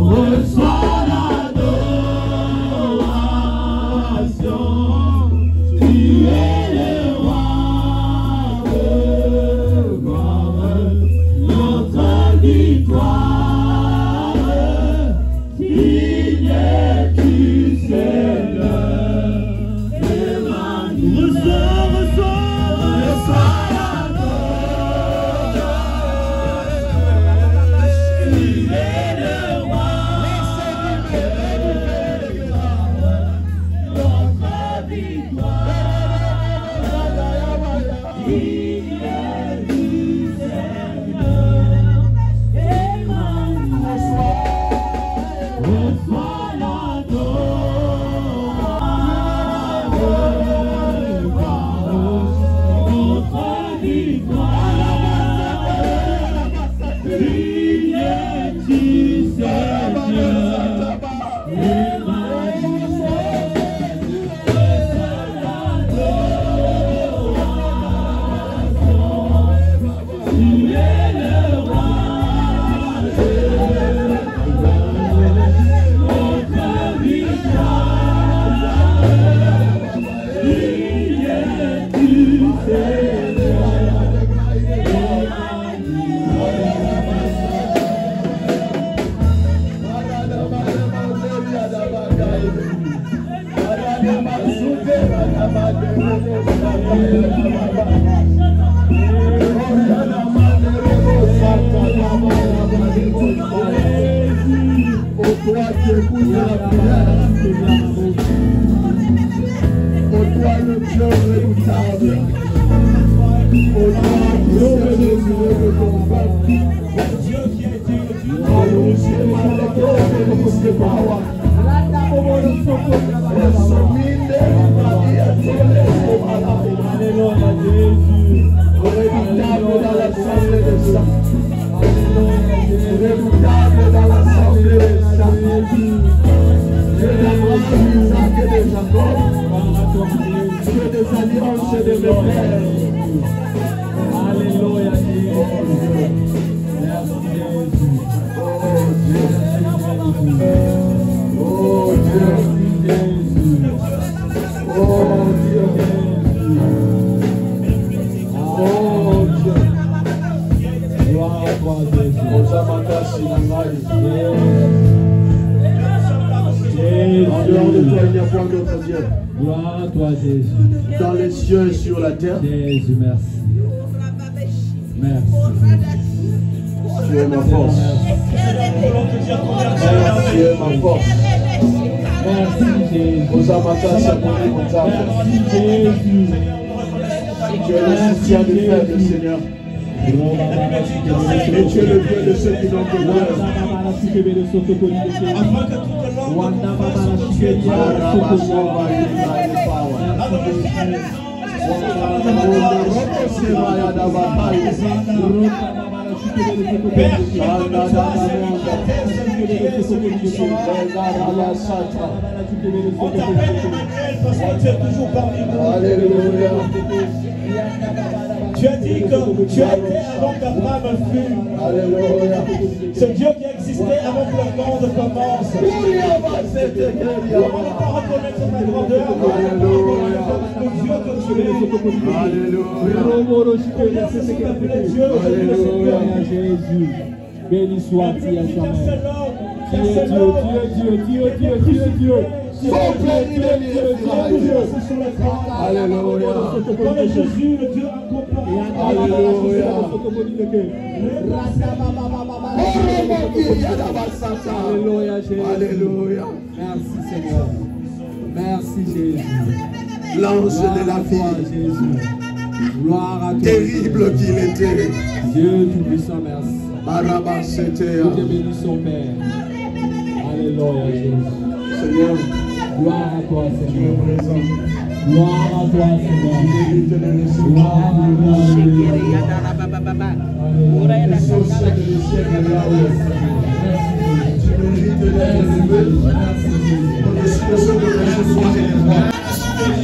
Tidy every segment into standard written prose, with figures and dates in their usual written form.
reçois l'adoration. Tu es le roi de gloire, notre victoire. Digne es-tu, Seigneur. Dans les cieux et sur la terre. Jésus, merci. Merci. Tu es ma force. Tu es ma force. Merci Jésus. Merci Jésus. Tu es le soutien des faibles, Seigneur. Et tu es le Dieu de ceux qui n'ont que toi. Tu as dit que tu as été avant qu'Abraham fût. Ce Dieu qui a existé avant que le monde commence. Comment ne pas reconnaître ta grandeur? Le Dieu que tu es. Alléluia. Jésus. Béni soit-il à jamais. Dieu. Alléluia. Comme Jésus, le Dieu accompli. Alléluia. Alléluia. Merci Seigneur. Merci Jésus. L'ange de la vie. Jésus. Gloire à toi. Terrible qu'il était. Dieu tout-puissant, merci. Barabasete. Nous te bénissons, Père. Alléluia, Jésus. Seigneur. Gloire à toi, Seigneur. Gloire à toi, Seigneur. Gloire à toi, Seigneur.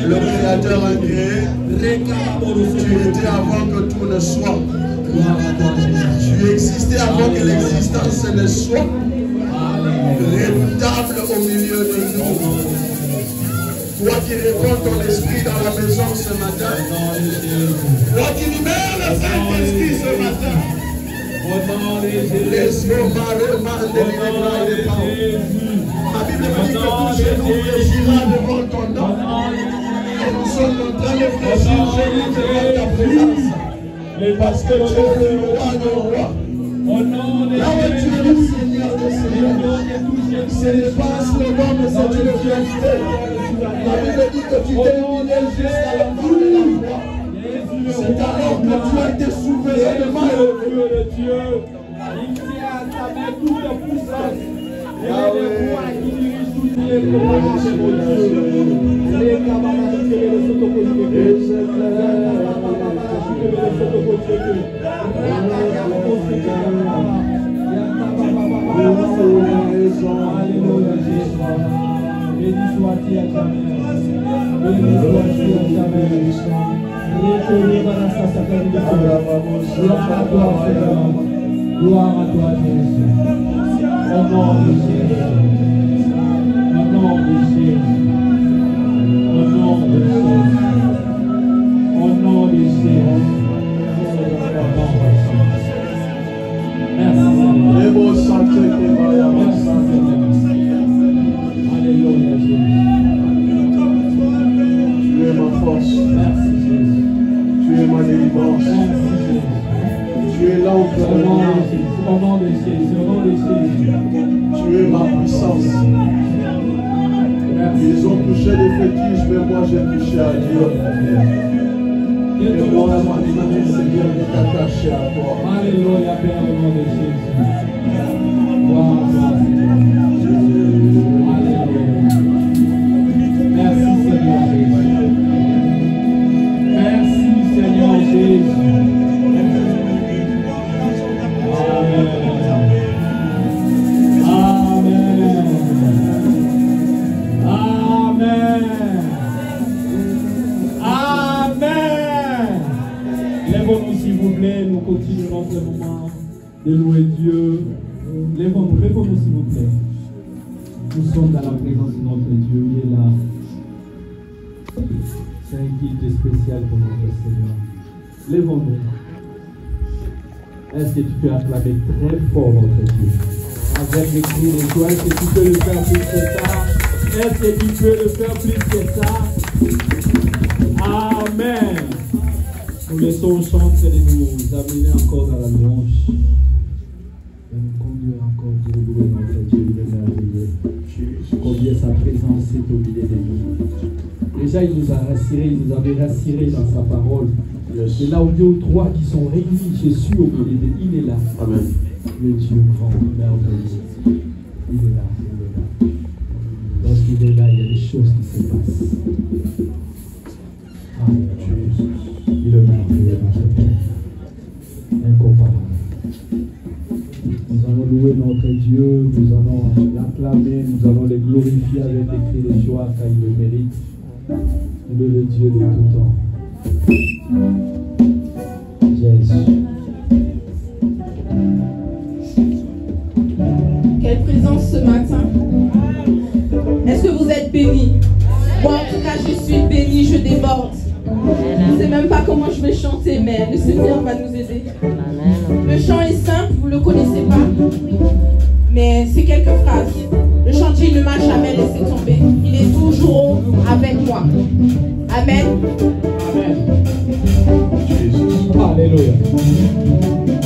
Le Créateur a créé. Tu étais avant que tout ne soit. Tu existais avant que l'existence ne soit. redoutable au milieu de nous. Toi qui réponds ton esprit dans la maison ce matin. Toi qui libères le Saint-Esprit ce matin. Laisse-moi délivrer les paroles. Ma Bible me dit que tout genou fléchira devant ton nom. Et nous sommes en train de fléchir genou devant ta présence. Parce que tu es le roi de rois. Là où tu es le Seigneur des seigneurs. Ce n'est pas un slogan, mais c'est une réalité. La Bible dit que tu t'es humilié jusqu'à la fin de la croix. C'est alors que tu as été souverain de mal. Gloire à toi, Jésus. Au nom de Jésus. Au nom de Jésus. Au nom de Jésus. Au nom de Jésus. Merci, Alléluia, Jésus. Tu es ma force. Merci, Jésus. Tu es ma délivrance. Merci, Jésus. Tu es là où Au nom de Jésus. Au nom de Jésus. Au nom de Jésus. Tu es ma puissance. Merci. Ils ont touché les fétiches, mais moi j'ai touché à Dieu. Et moi, ma vie, Seigneur, est attachée à toi. Alléluia, Père, au nom de Jésus. Gloire à toi, Seigneur. Alléluia. Merci, Seigneur Jésus. Merci, Seigneur Jésus. Amen. Amen. Amen. Lèvons-nous, s'il vous plaît. Nous continuerons ce moment de louer Dieu. Lèvons-nous, s'il vous plaît. Nous sommes dans la présence de notre Dieu. Il est là. C'est un guide spécial pour notre Seigneur. Lèvons-nous. Est-ce que tu peux acclamer très fort notre Dieu? Avec les cris de joie, est-ce que tu peux le faire plus que ça? Est-ce que tu peux le faire plus que ça? Amen. Nous laissons au chant de nous amener encore dans la louange. Et nous conduire encore pour louer notre Dieu. Il est merveilleux. Combien sa présence est au milieu de nous. Déjà, il nous a rassurés, il nous avait rassurés dans sa parole. Et là où 2 ou 3 qui sont réunis, Jésus au milieu de il est là. Amen. Le Dieu grand, merveilleux. Il est là, il est là. Lorsqu'il est là, il y a des choses qui se passent. Ah, Jésus. Il est merveilleux, notre Père. Incomparable. Nous allons louer notre Dieu, nous allons l'acclamer, nous allons le glorifier avec des cris de joie car il le mérite. Il est le Dieu de tout temps. Jésus. Quelle présence ce matin. Est-ce que vous êtes bénis? Moi en tout cas je suis bénie, je déborde. Je ne sais même pas comment je vais chanter, mais le Seigneur va nous aider. Le chant est simple, vous ne le connaissez pas, mais c'est quelques phrases. Le chantier ne m'a jamais laissé tomber. Il est toujours avec moi. Amen. Amen. Alléluia.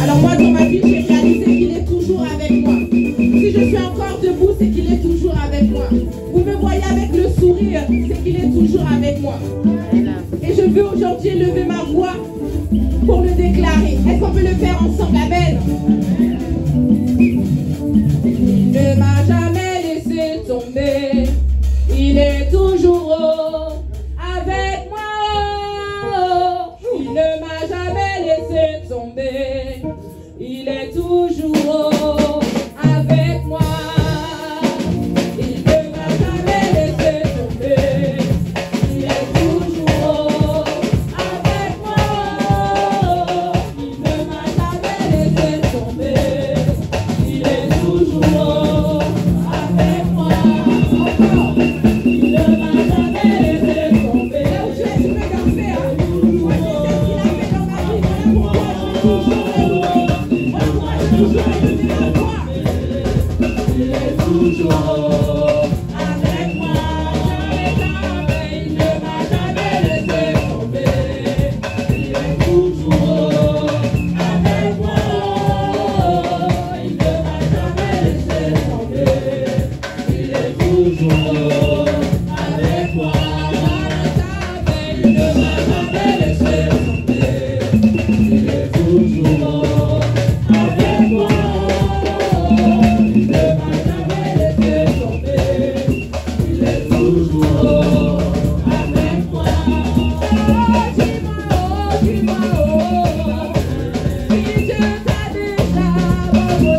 Alors moi dans ma vie, j'ai réalisé qu'il est toujours avec moi. Si je suis encore debout, c'est qu'il est toujours avec moi. Vous me voyez avec le sourire, c'est qu'il est toujours avec moi. Et je veux aujourd'hui élever ma voix pour le déclarer. Est-ce qu'on peut le faire ensemble? Amen. Il ne m'a jamais laissé tomber. Il est toujours avec moi. Il ne m'a jamais laissé tomber. Il est toujours avec moi. Il ne m'a jamais laissé tomber. Il est toujours avec moi. Il ne m'a jamais laissé tomber. Il est toujours avec moi. toujours avec moi. Il ne m'a jamais laissé tomber. Il est toujours avec moi. Il ne m'a jamais laissé tomber. Il est toujours avec moi. Il ne m'a jamais laissé tomber. Il est toujours avec moi. Il ne m'a jamais laissé tomber. Il est toujours avec moi. Dis-moi, si Dieu t'a déjà abandonné.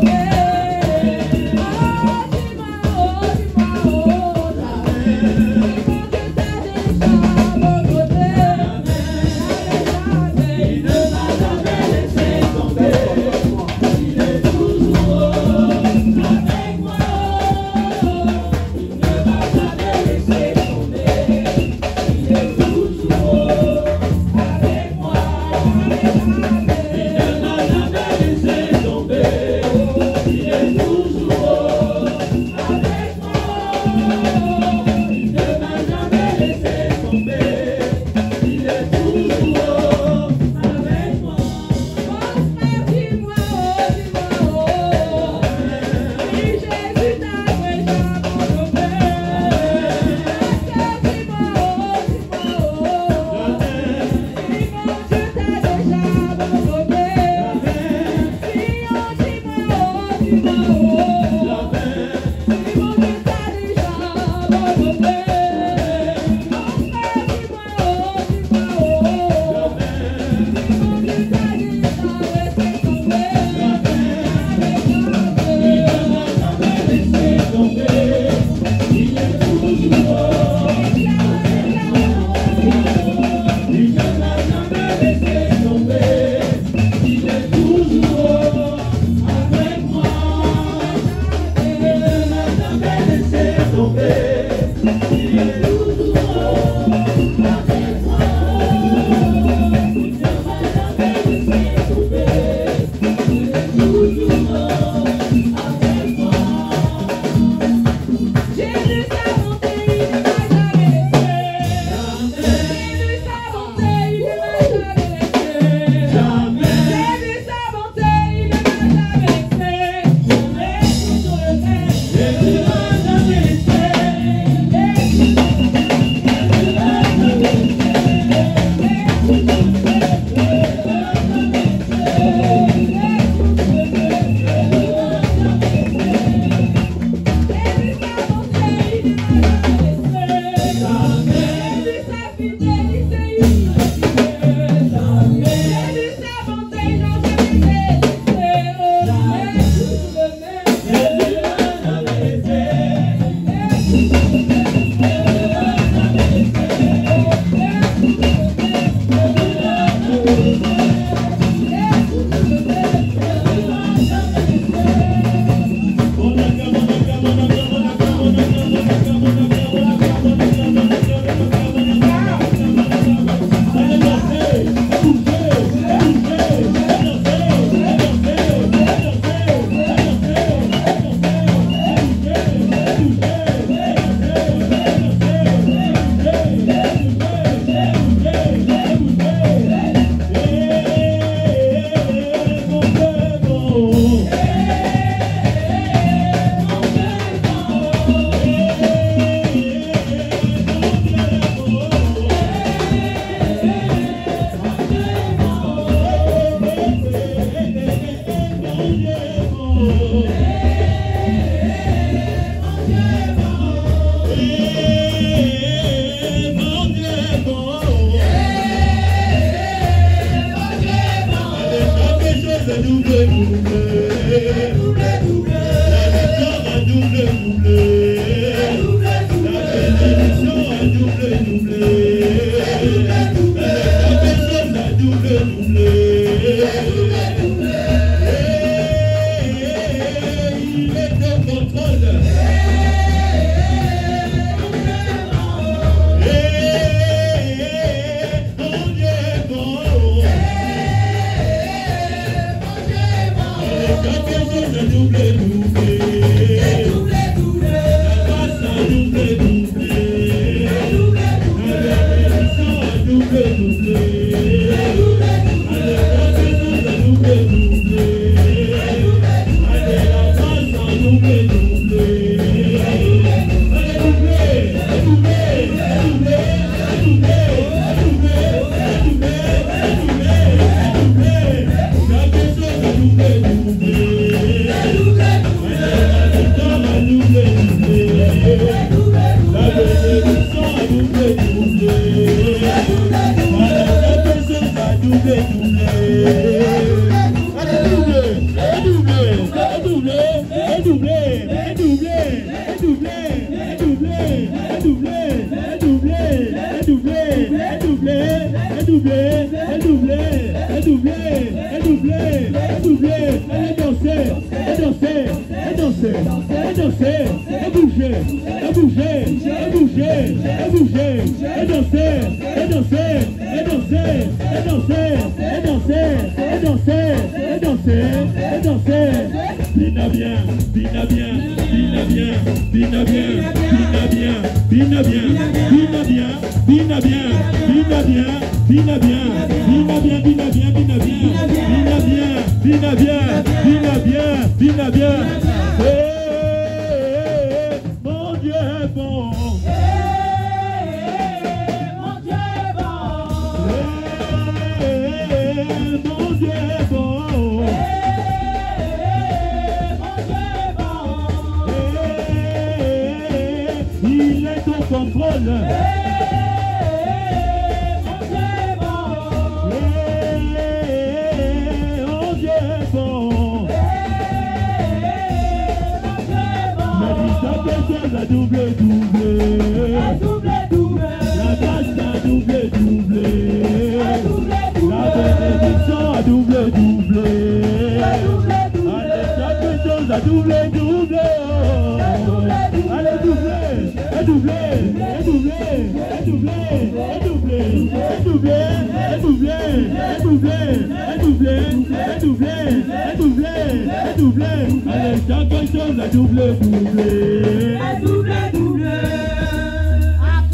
J'ai vu sa bonté, il ne m'a jamais laissé.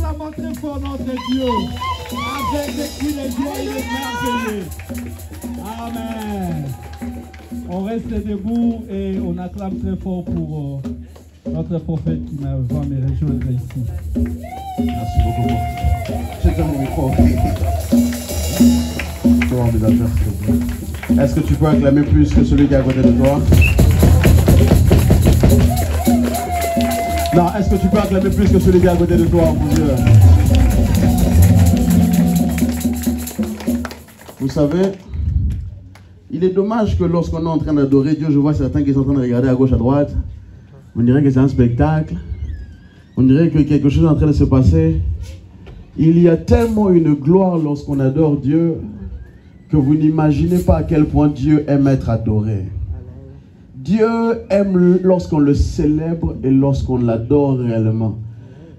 Acclamons très fort notre Dieu avec des cris de joie et de merveilleux. Amen. On reste debout et on acclame très fort pour notre prophète qui m'a vraiment me rejoindre ici. Merci beaucoup. Je te mon micro. Est-ce que tu peux acclamer plus que celui qui est à côté de toi? Non, est-ce que tu peux acclamer plus que celui qui est à côté de toi, mon Dieu? Vous savez, il est dommage que lorsqu'on est en train d'adorer Dieu, je vois certains qui sont en train de regarder à gauche, à droite. On dirait que c'est un spectacle. On dirait que quelque chose est en train de se passer. Il y a tellement une gloire lorsqu'on adore Dieu que vous n'imaginez pas à quel point Dieu aime être adoré. Dieu aime lorsqu'on le célèbre et lorsqu'on l'adore réellement.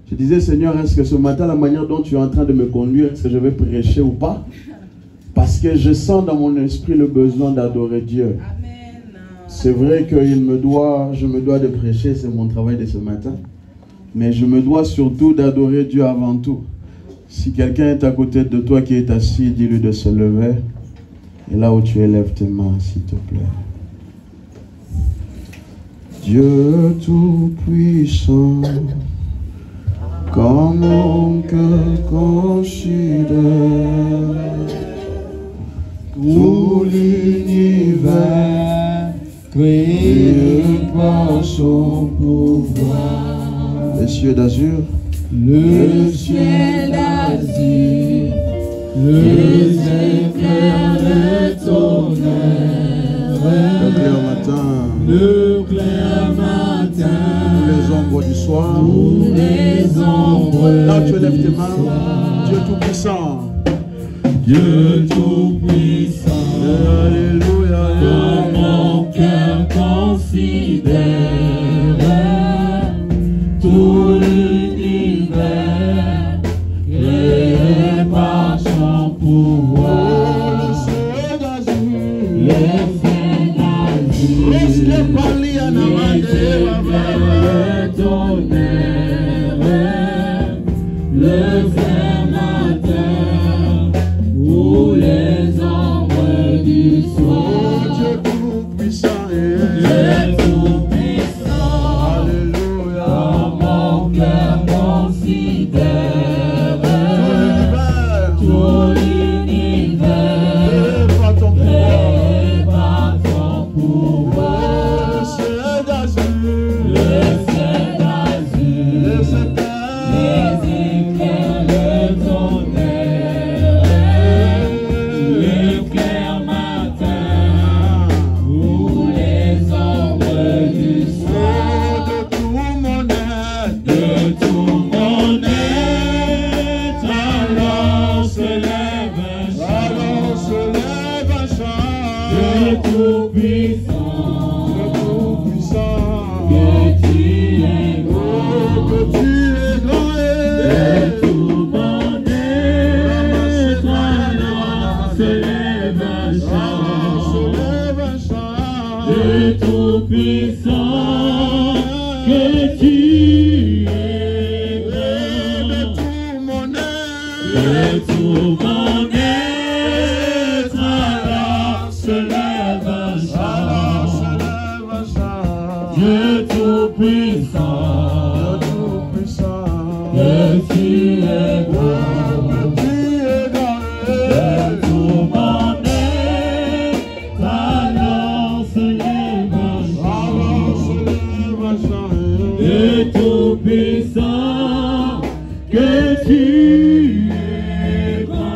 Je disais, Seigneur, est-ce que ce matin, la manière dont tu es en train de me conduire, est-ce que je vais prêcher ou pas? Parce que je sens dans mon esprit le besoin d'adorer Dieu. C'est vrai que je me dois de prêcher, c'est mon travail de ce matin. Mais je me dois surtout d'adorer Dieu avant tout. Si quelqu'un est à côté de toi qui est assis, dis-lui de se lever. Et là où tu es, lève tes mains, s'il te plaît. Dieu Tout-Puissant, quand mon cœur considère tout l'univers créé par son pouvoir. Les cieux d'azur, le ciel d'azur, les éclairs de tonnerre, le clair matin, le clair matin, les ombres du soir, les ombres. Là tu lèves tes mains, Dieu Tout-Puissant. Dieu Tout-Puissant, alléluia, que mon cœur considère tout l'univers créé par son pouvoir. Le ciel d'azur, laisse-les parler en amande, le tonnerre, le clair matin, où les ombres du soir. Dieu Tout-Puissant, Dieu Tout-Puissant, alléluia, comme mon cœur considère tout mon être alors se lève un chant. Dieu tout-puissant, que tu es grand. De tout mon être alors se lève un chant. Dieu tout-puissant, que tu es grand.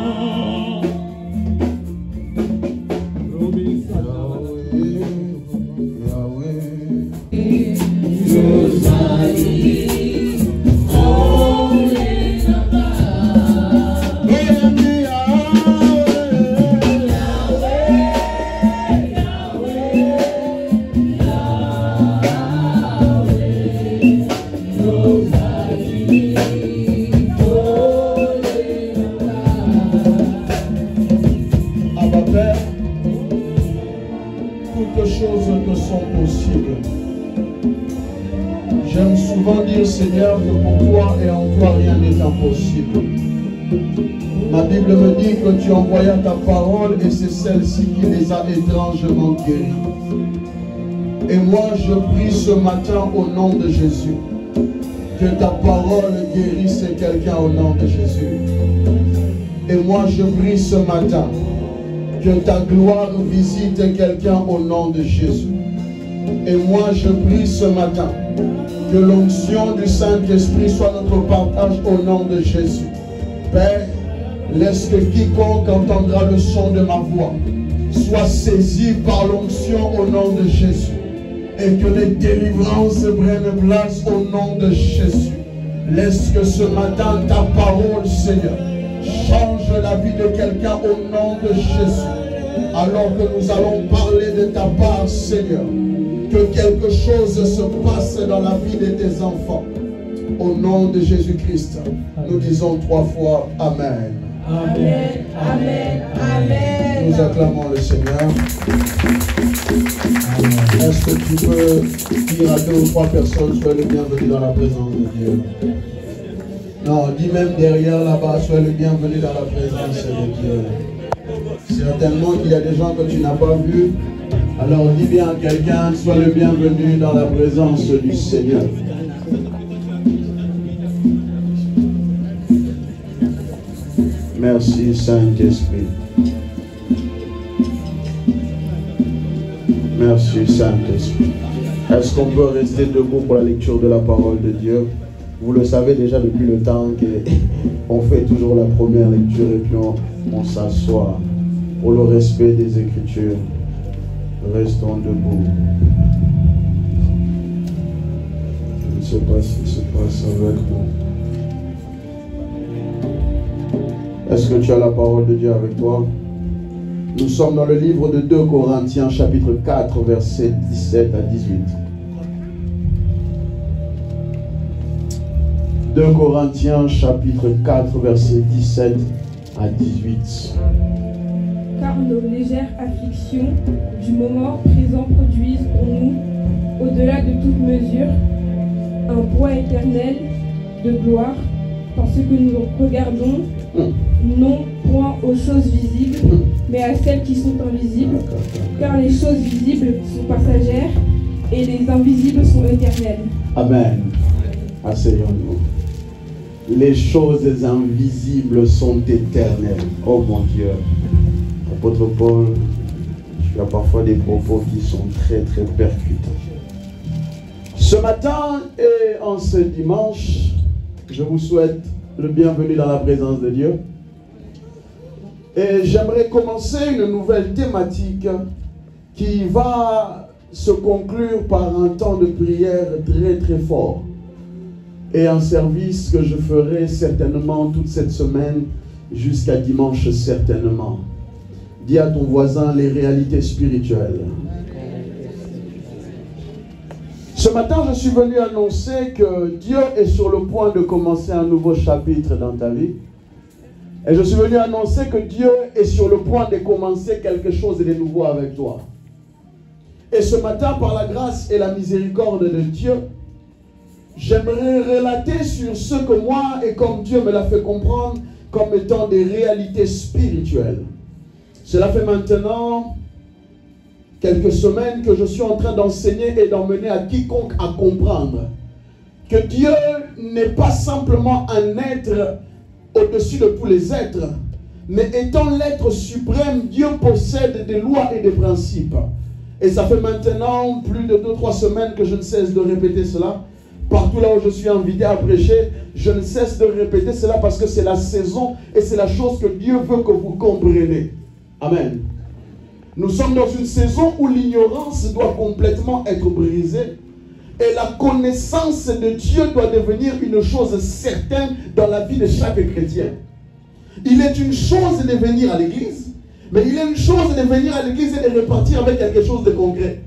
J'aime souvent dire, Seigneur, que pour toi et en toi rien n'est impossible. Ma Bible me dit que tu envoyas ta parole et c'est celle-ci qui les a étrangement guéris. Et moi je prie ce matin au nom de Jésus que ta parole guérisse quelqu'un au nom de Jésus. Et moi je prie ce matin que ta gloire visite quelqu'un au nom de Jésus. Et moi je prie ce matin que l'onction du Saint-Esprit soit notre partage au nom de Jésus. Père, laisse que quiconque entendra le son de ma voix soit saisi par l'onction au nom de Jésus. Et que les délivrances prennent place au nom de Jésus. Laisse que ce matin ta parole, Seigneur, change la vie de quelqu'un au nom de Jésus. Alors que nous allons parler de ta part, Seigneur, que quelque chose se passe dans la vie de tes enfants. Au nom de Jésus-Christ, nous disons 3 fois Amen. Amen, Amen, Amen. Nous acclamons le Seigneur. Est-ce que tu peux dire à 2 ou 3 personnes, sois le bienvenu dans la présence de Dieu? Non, dis même derrière là-bas, sois le bienvenu dans la présence de Dieu. Certainement qu'il y a des gens que tu n'as pas vus. Alors dis bien à quelqu'un, sois le bienvenu dans la présence du Seigneur. Merci Saint-Esprit. Merci Saint-Esprit. Est-ce qu'on peut rester debout pour la lecture de la parole de Dieu? Vous le savez déjà depuis le temps qu'on fait toujours la première lecture et puis on s'assoit pour le respect des Écritures. Restons debout. Je ne sais pas ce qui se passe avec nous. Est-ce que tu as la parole de Dieu avec toi? Nous sommes dans le livre de 2 Corinthiens, chapitre 4, versets 17 à 18. 2 Corinthiens, chapitre 4, versets 17 à 18. Car nos légères afflictions du moment présent produisent pour nous, au-delà de toute mesure, un poids éternel de gloire, parce que nous regardons non point aux choses visibles, mais à celles qui sont invisibles, car les choses visibles sont passagères et les invisibles sont éternelles. Amen. Asseyons-nous. Les choses invisibles sont éternelles. Oh mon Dieu. Apôtre Paul, tu as parfois des propos qui sont très très percutants. Ce matin et en ce dimanche, je vous souhaite le bienvenu dans la présence de Dieu. Et j'aimerais commencer une nouvelle thématique qui va se conclure par un temps de prière très très fort. Et un service que je ferai certainement toute cette semaine jusqu'à dimanche certainement. Dis à ton voisin les réalités spirituelles. Ce matin, je suis venu annoncer que Dieu est sur le point de commencer un nouveau chapitre dans ta vie. Et je suis venu annoncer que Dieu est sur le point de commencer quelque chose de nouveau avec toi. Et ce matin, par la grâce et la miséricorde de Dieu, j'aimerais relater sur ce que moi, et comme Dieu me l'a fait comprendre, comme étant des réalités spirituelles. Cela fait maintenant quelques semaines que je suis en train d'enseigner et d'emmener à quiconque à comprendre que Dieu n'est pas simplement un être au-dessus de tous les êtres, mais étant l'être suprême, Dieu possède des lois et des principes. Et ça fait maintenant plus de 2-3 semaines que je ne cesse de répéter cela. Partout là où je suis invité à prêcher, je ne cesse de répéter cela parce que c'est la saison et c'est la chose que Dieu veut que vous compreniez. Amen. Nous sommes dans une saison où l'ignorance doit complètement être brisée et la connaissance de Dieu doit devenir une chose certaine dans la vie de chaque chrétien. Il est une chose de venir à l'église, mais il est une chose de venir à l'église et de repartir avec quelque chose de concret.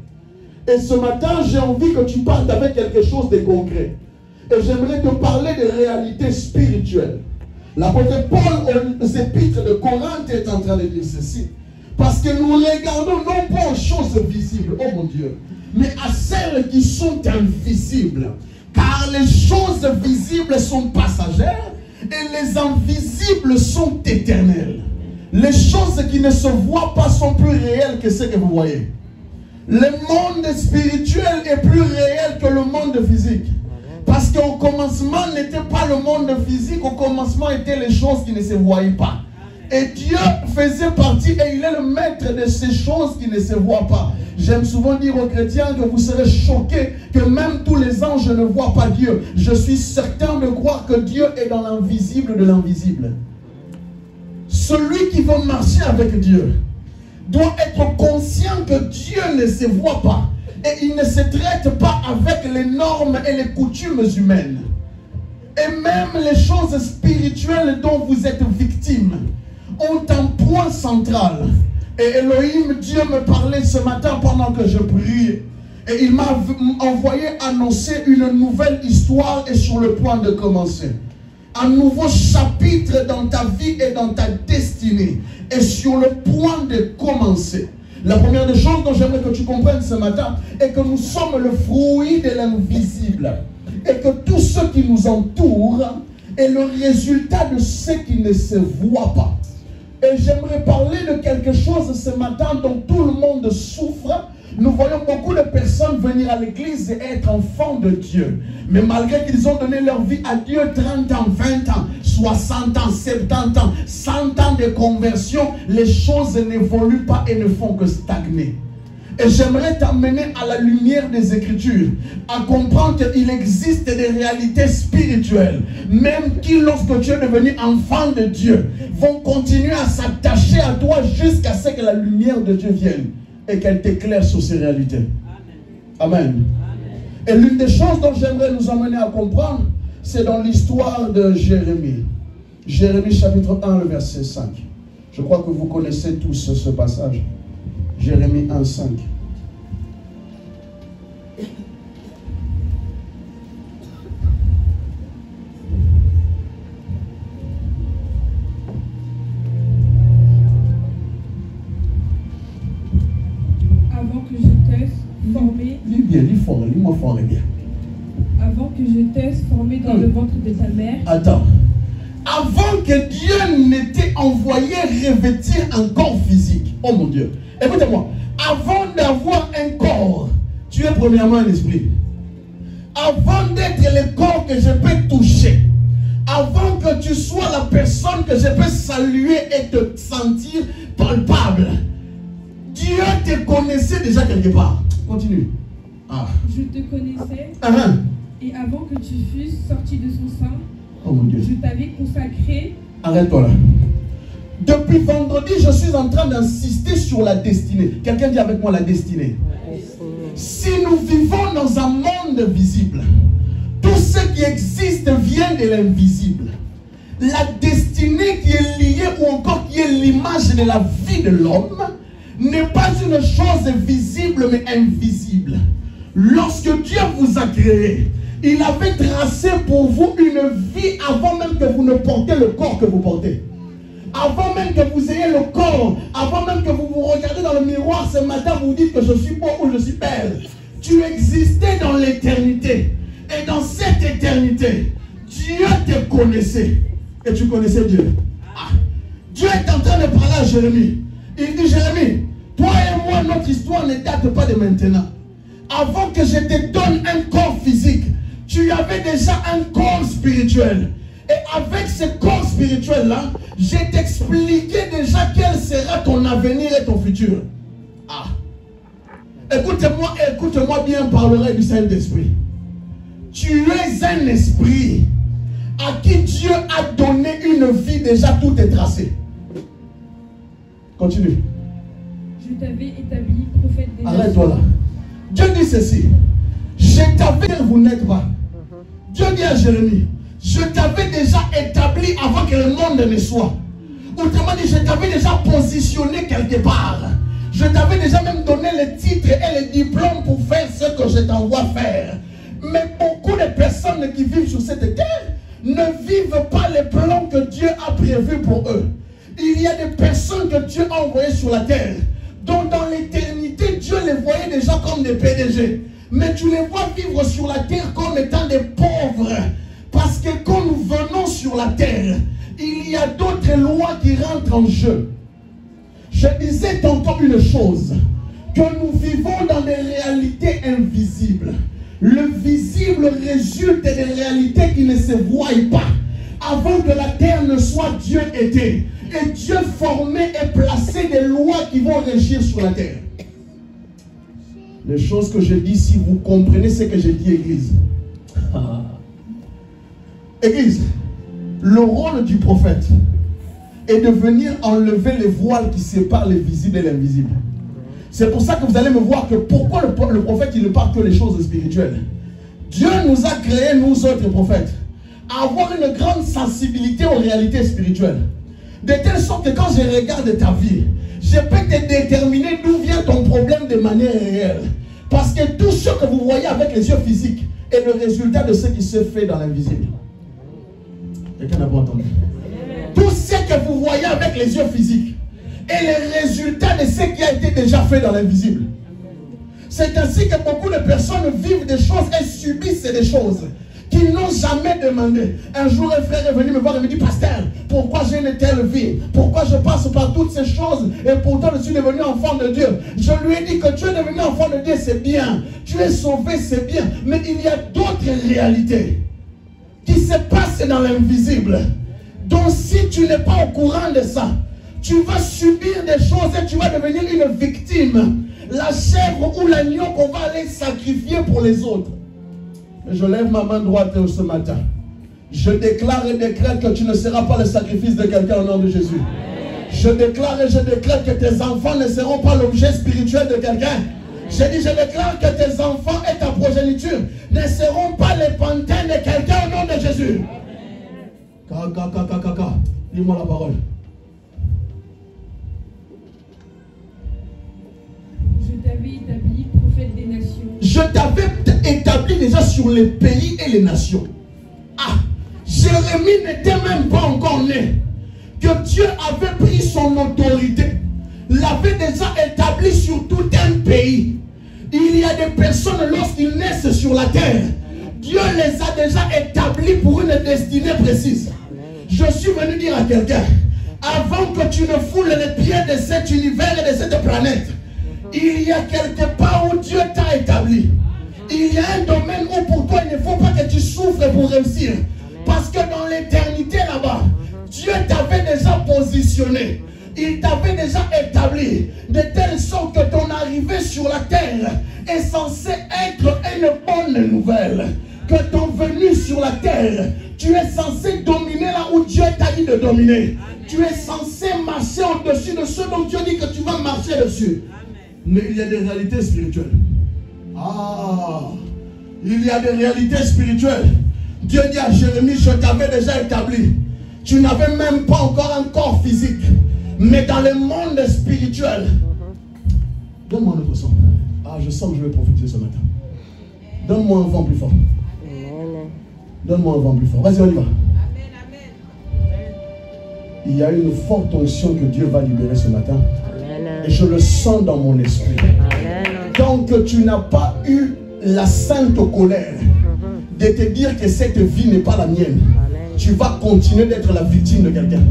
Et ce matin, j'ai envie que tu partes avec quelque chose de concret. Et j'aimerais te parler de réalités spirituelles. L'apôtre Paul, aux épîtres de Corinthe, est en train de dire ceci. Parce que nous regardons non pas aux choses visibles, oh mon Dieu, mais à celles qui sont invisibles. Car les choses visibles sont passagères et les invisibles sont éternelles. Les choses qui ne se voient pas sont plus réelles que ce que vous voyez. Le monde spirituel est plus réel que le monde physique. Parce qu'au commencement n'était pas le monde physique, au commencement étaient les choses qui ne se voyaient pas. Et Dieu faisait partie et il est le maître de ces choses qui ne se voient pas. J'aime souvent dire aux chrétiens que vous serez choqués que même tous les anges ne voient pas Dieu. Je suis certain de croire que Dieu est dans l'invisible de l'invisible. Celui qui veut marcher avec Dieu doit être conscient que Dieu ne se voit pas. Et il ne se traite pas avec les normes et les coutumes humaines. Et même les choses spirituelles dont vous êtes victime ont un point central. Et Elohim, Dieu me parlait ce matin pendant que je priais. Et il m'a envoyé annoncer une nouvelle histoire et sur le point de commencer. Un nouveau chapitre dans ta vie et dans ta destinée. Et sur le point de commencer. La première des choses dont j'aimerais que tu comprennes ce matin est que nous sommes le fruit de l'invisible. Et que tout ce qui nous entoure est le résultat de ce qui ne se voit pas. Et j'aimerais parler de quelque chose ce matin dont tout le monde souffre. Nous voyons beaucoup de personnes venir à l'église et être enfants de Dieu. Mais malgré qu'ils ont donné leur vie à Dieu 30 ans, 20 ans, 60 ans, 70 ans, 100 ans de conversion, les choses n'évoluent pas et ne font que stagner. Et j'aimerais t'amener à la lumière des Écritures, à comprendre qu'il existe des réalités spirituelles, même qui, lorsque tu es devenu enfant de Dieu, vont continuer à s'attacher à toi jusqu'à ce que la lumière de Dieu vienne et qu'elle t'éclaire sur ces réalités. Amen. Et l'une des choses dont j'aimerais nous emmener à comprendre, c'est dans l'histoire de Jérémie. Jérémie chapitre 1, le verset 5. Je crois que vous connaissez tous ce passage. Jérémie 1, 5. Avant que je t'ai formé. Lis bien, lis-moi fort et bien. Avant que je t'ai formé dans le ventre de ta mère. Attends. Avant que Dieu n'était envoyé revêtir un corps physique. Oh mon Dieu. Écoutez-moi. Avant d'avoir un corps, tu es premièrement un esprit. Avant d'être le corps que je peux toucher, avant que tu sois la personne que je peux saluer et te sentir palpable, Dieu te connaissait déjà quelque part. Continue. Ah. Je te connaissais. Et avant que tu fusses sorti de son sein, oh mon Dieu, je t'avais consacré. Arrête-toi là. Depuis vendredi, je suis en train d'insister sur la destinée. Quelqu'un dit avec moi la destinée. Si nous vivons dans un monde visible, tout ce qui existe vient de l'invisible. La destinée qui est liée ou encore qui est l'image de la vie de l'homme n'est pas une chose visible mais invisible. Lorsque Dieu vous a créé, il avait tracé pour vous une vie avant même que vous ne portez le corps que vous portez. Avant même que vous ayez le corps, avant même que vous vous regardez dans le miroir ce matin, vous dites que je suis beau ou je suis belle. Tu existais dans l'éternité. Et dans cette éternité, Dieu te connaissait. Et tu connaissais Dieu. Dieu est en train de parler à Jérémie. Il dit, Jérémie, toi et moi, notre histoire ne date pas de maintenant. Avant que je te donne un corps physique, tu avais déjà un corps spirituel. Et avec ce corps spirituel-là, je t'expliquais déjà quel sera ton avenir et ton futur. Ah. Écoute-moi bien par l'oreille du Saint-Esprit. Tu es un esprit à qui Dieu a donné une vie déjà tout est tracé. Continue. Je t'avais établi prophète des nations. Arrête-toi là. Dieu dit ceci. Je t'avais, vous n'êtes pas. Dieu dit à Jérémie, je t'avais déjà établi avant que le monde ne soit. Autrement dit, je t'avais déjà positionné quelque part. Je t'avais déjà même donné les titres et les diplômes pour faire ce que je t'envoie faire. Mais beaucoup de personnes qui vivent sur cette terre ne vivent pas les plans que Dieu a prévus pour eux. Il y a des personnes que Dieu a envoyées sur la terre, dont dans l'éternité, Dieu les voyait déjà comme des PDG. Mais tu les vois vivre sur la terre comme étant des pauvres. Parce que quand nous venons sur la terre, il y a d'autres lois qui rentrent en jeu. Je disais tantôt une chose, que nous vivons dans des réalités invisibles. Le visible résulte des réalités qui ne se voient pas. Avant que la terre ne soit, Dieu était. Et Dieu formait et plaçait des lois qui vont régir sur la terre. Les choses que je dis, si vous comprenez ce que je dis, Église. Église, le rôle du prophète est de venir enlever les voiles qui séparent les visibles et l'invisible. C'est pour ça que vous allez me voir que pourquoi le prophète il ne parle que les choses spirituelles. Dieu nous a créés, nous autres prophètes, à avoir une grande sensibilité aux réalités spirituelles. De telle sorte que quand je regarde ta vie, je peux te déterminer d'où vient ton problème de manière réelle. Parce que tout ce que vous voyez avec les yeux physiques est le résultat de ce qui se fait dans l'invisible. Quelqu'un n'a pas entendu? Tout ce que vous voyez avec les yeux physiques est le résultat de ce qui a été déjà fait dans l'invisible. C'est ainsi que beaucoup de personnes vivent des choses et subissent des choses qu'ils n'ont jamais demandé. Un jour, un frère est venu me voir et me dit, pasteur, pourquoi j'ai une telle vie? Pourquoi je passe par toutes ces choses et pourtant je suis devenu enfant de Dieu? Je lui ai dit que tu es devenu enfant de Dieu, c'est bien. Tu es sauvé, c'est bien. Mais il y a d'autres réalités qui se passent dans l'invisible. Donc si tu n'es pas au courant de ça, tu vas subir des choses et tu vas devenir une victime. La chèvre ou l'agneau qu'on va aller sacrifier pour les autres. Je lève ma main droite ce matin. Je déclare et décrète que tu ne seras pas le sacrifice de quelqu'un au nom de Jésus. Je déclare et je décrète que tes enfants ne seront pas l'objet spirituel de quelqu'un. Je déclare que tes enfants et ta progéniture ne seront pas les pantins de quelqu'un au nom de Jésus. Dis-moi la parole. Je t'avais établi prophète des nations. Je t'avais établi déjà sur les pays et les nations. Ah, Jérémie n'était même pas encore né. Que Dieu avait pris son autorité, l'avait déjà établi sur tout un pays. Il y a des personnes, lorsqu'ils naissent sur la terre, Dieu les a déjà établis pour une destinée précise. Je suis venu dire à quelqu'un, avant que tu ne foules les pieds de cet univers et de cette planète, il y a quelque part où Dieu t'a établi. Il y a un domaine où pour toi il ne faut pas que tu souffres pour réussir. Parce que dans l'éternité là-bas, Dieu t'avait déjà positionné. Il t'avait déjà établi de telle sorte que ton arrivée sur la terre est censée être une bonne nouvelle. Que ton venu sur la terre, tu es censé dominer là où Dieu t'a dit de dominer. Tu es censé marcher au-dessus de ce dont Dieu dit que tu vas marcher dessus. Mais il y a des réalités spirituelles. Ah, il y a des réalités spirituelles. Dieu dit à Jérémie, je t'avais déjà établi. Tu n'avais même pas encore un corps physique. Mais dans le monde spirituel. Donne-moi un autre son. Ah, je sens que je vais prophétiser ce matin. Donne-moi un vent plus fort. Donne-moi un vent plus fort. Vas-y, on y va. Il y a une forte onction que Dieu va libérer ce matin. Et je le sens dans mon esprit. Tant que tu n'as pas eu la sainte colère de te dire que cette vie n'est pas la mienne, tu vas continuer d'être la victime de quelqu'un.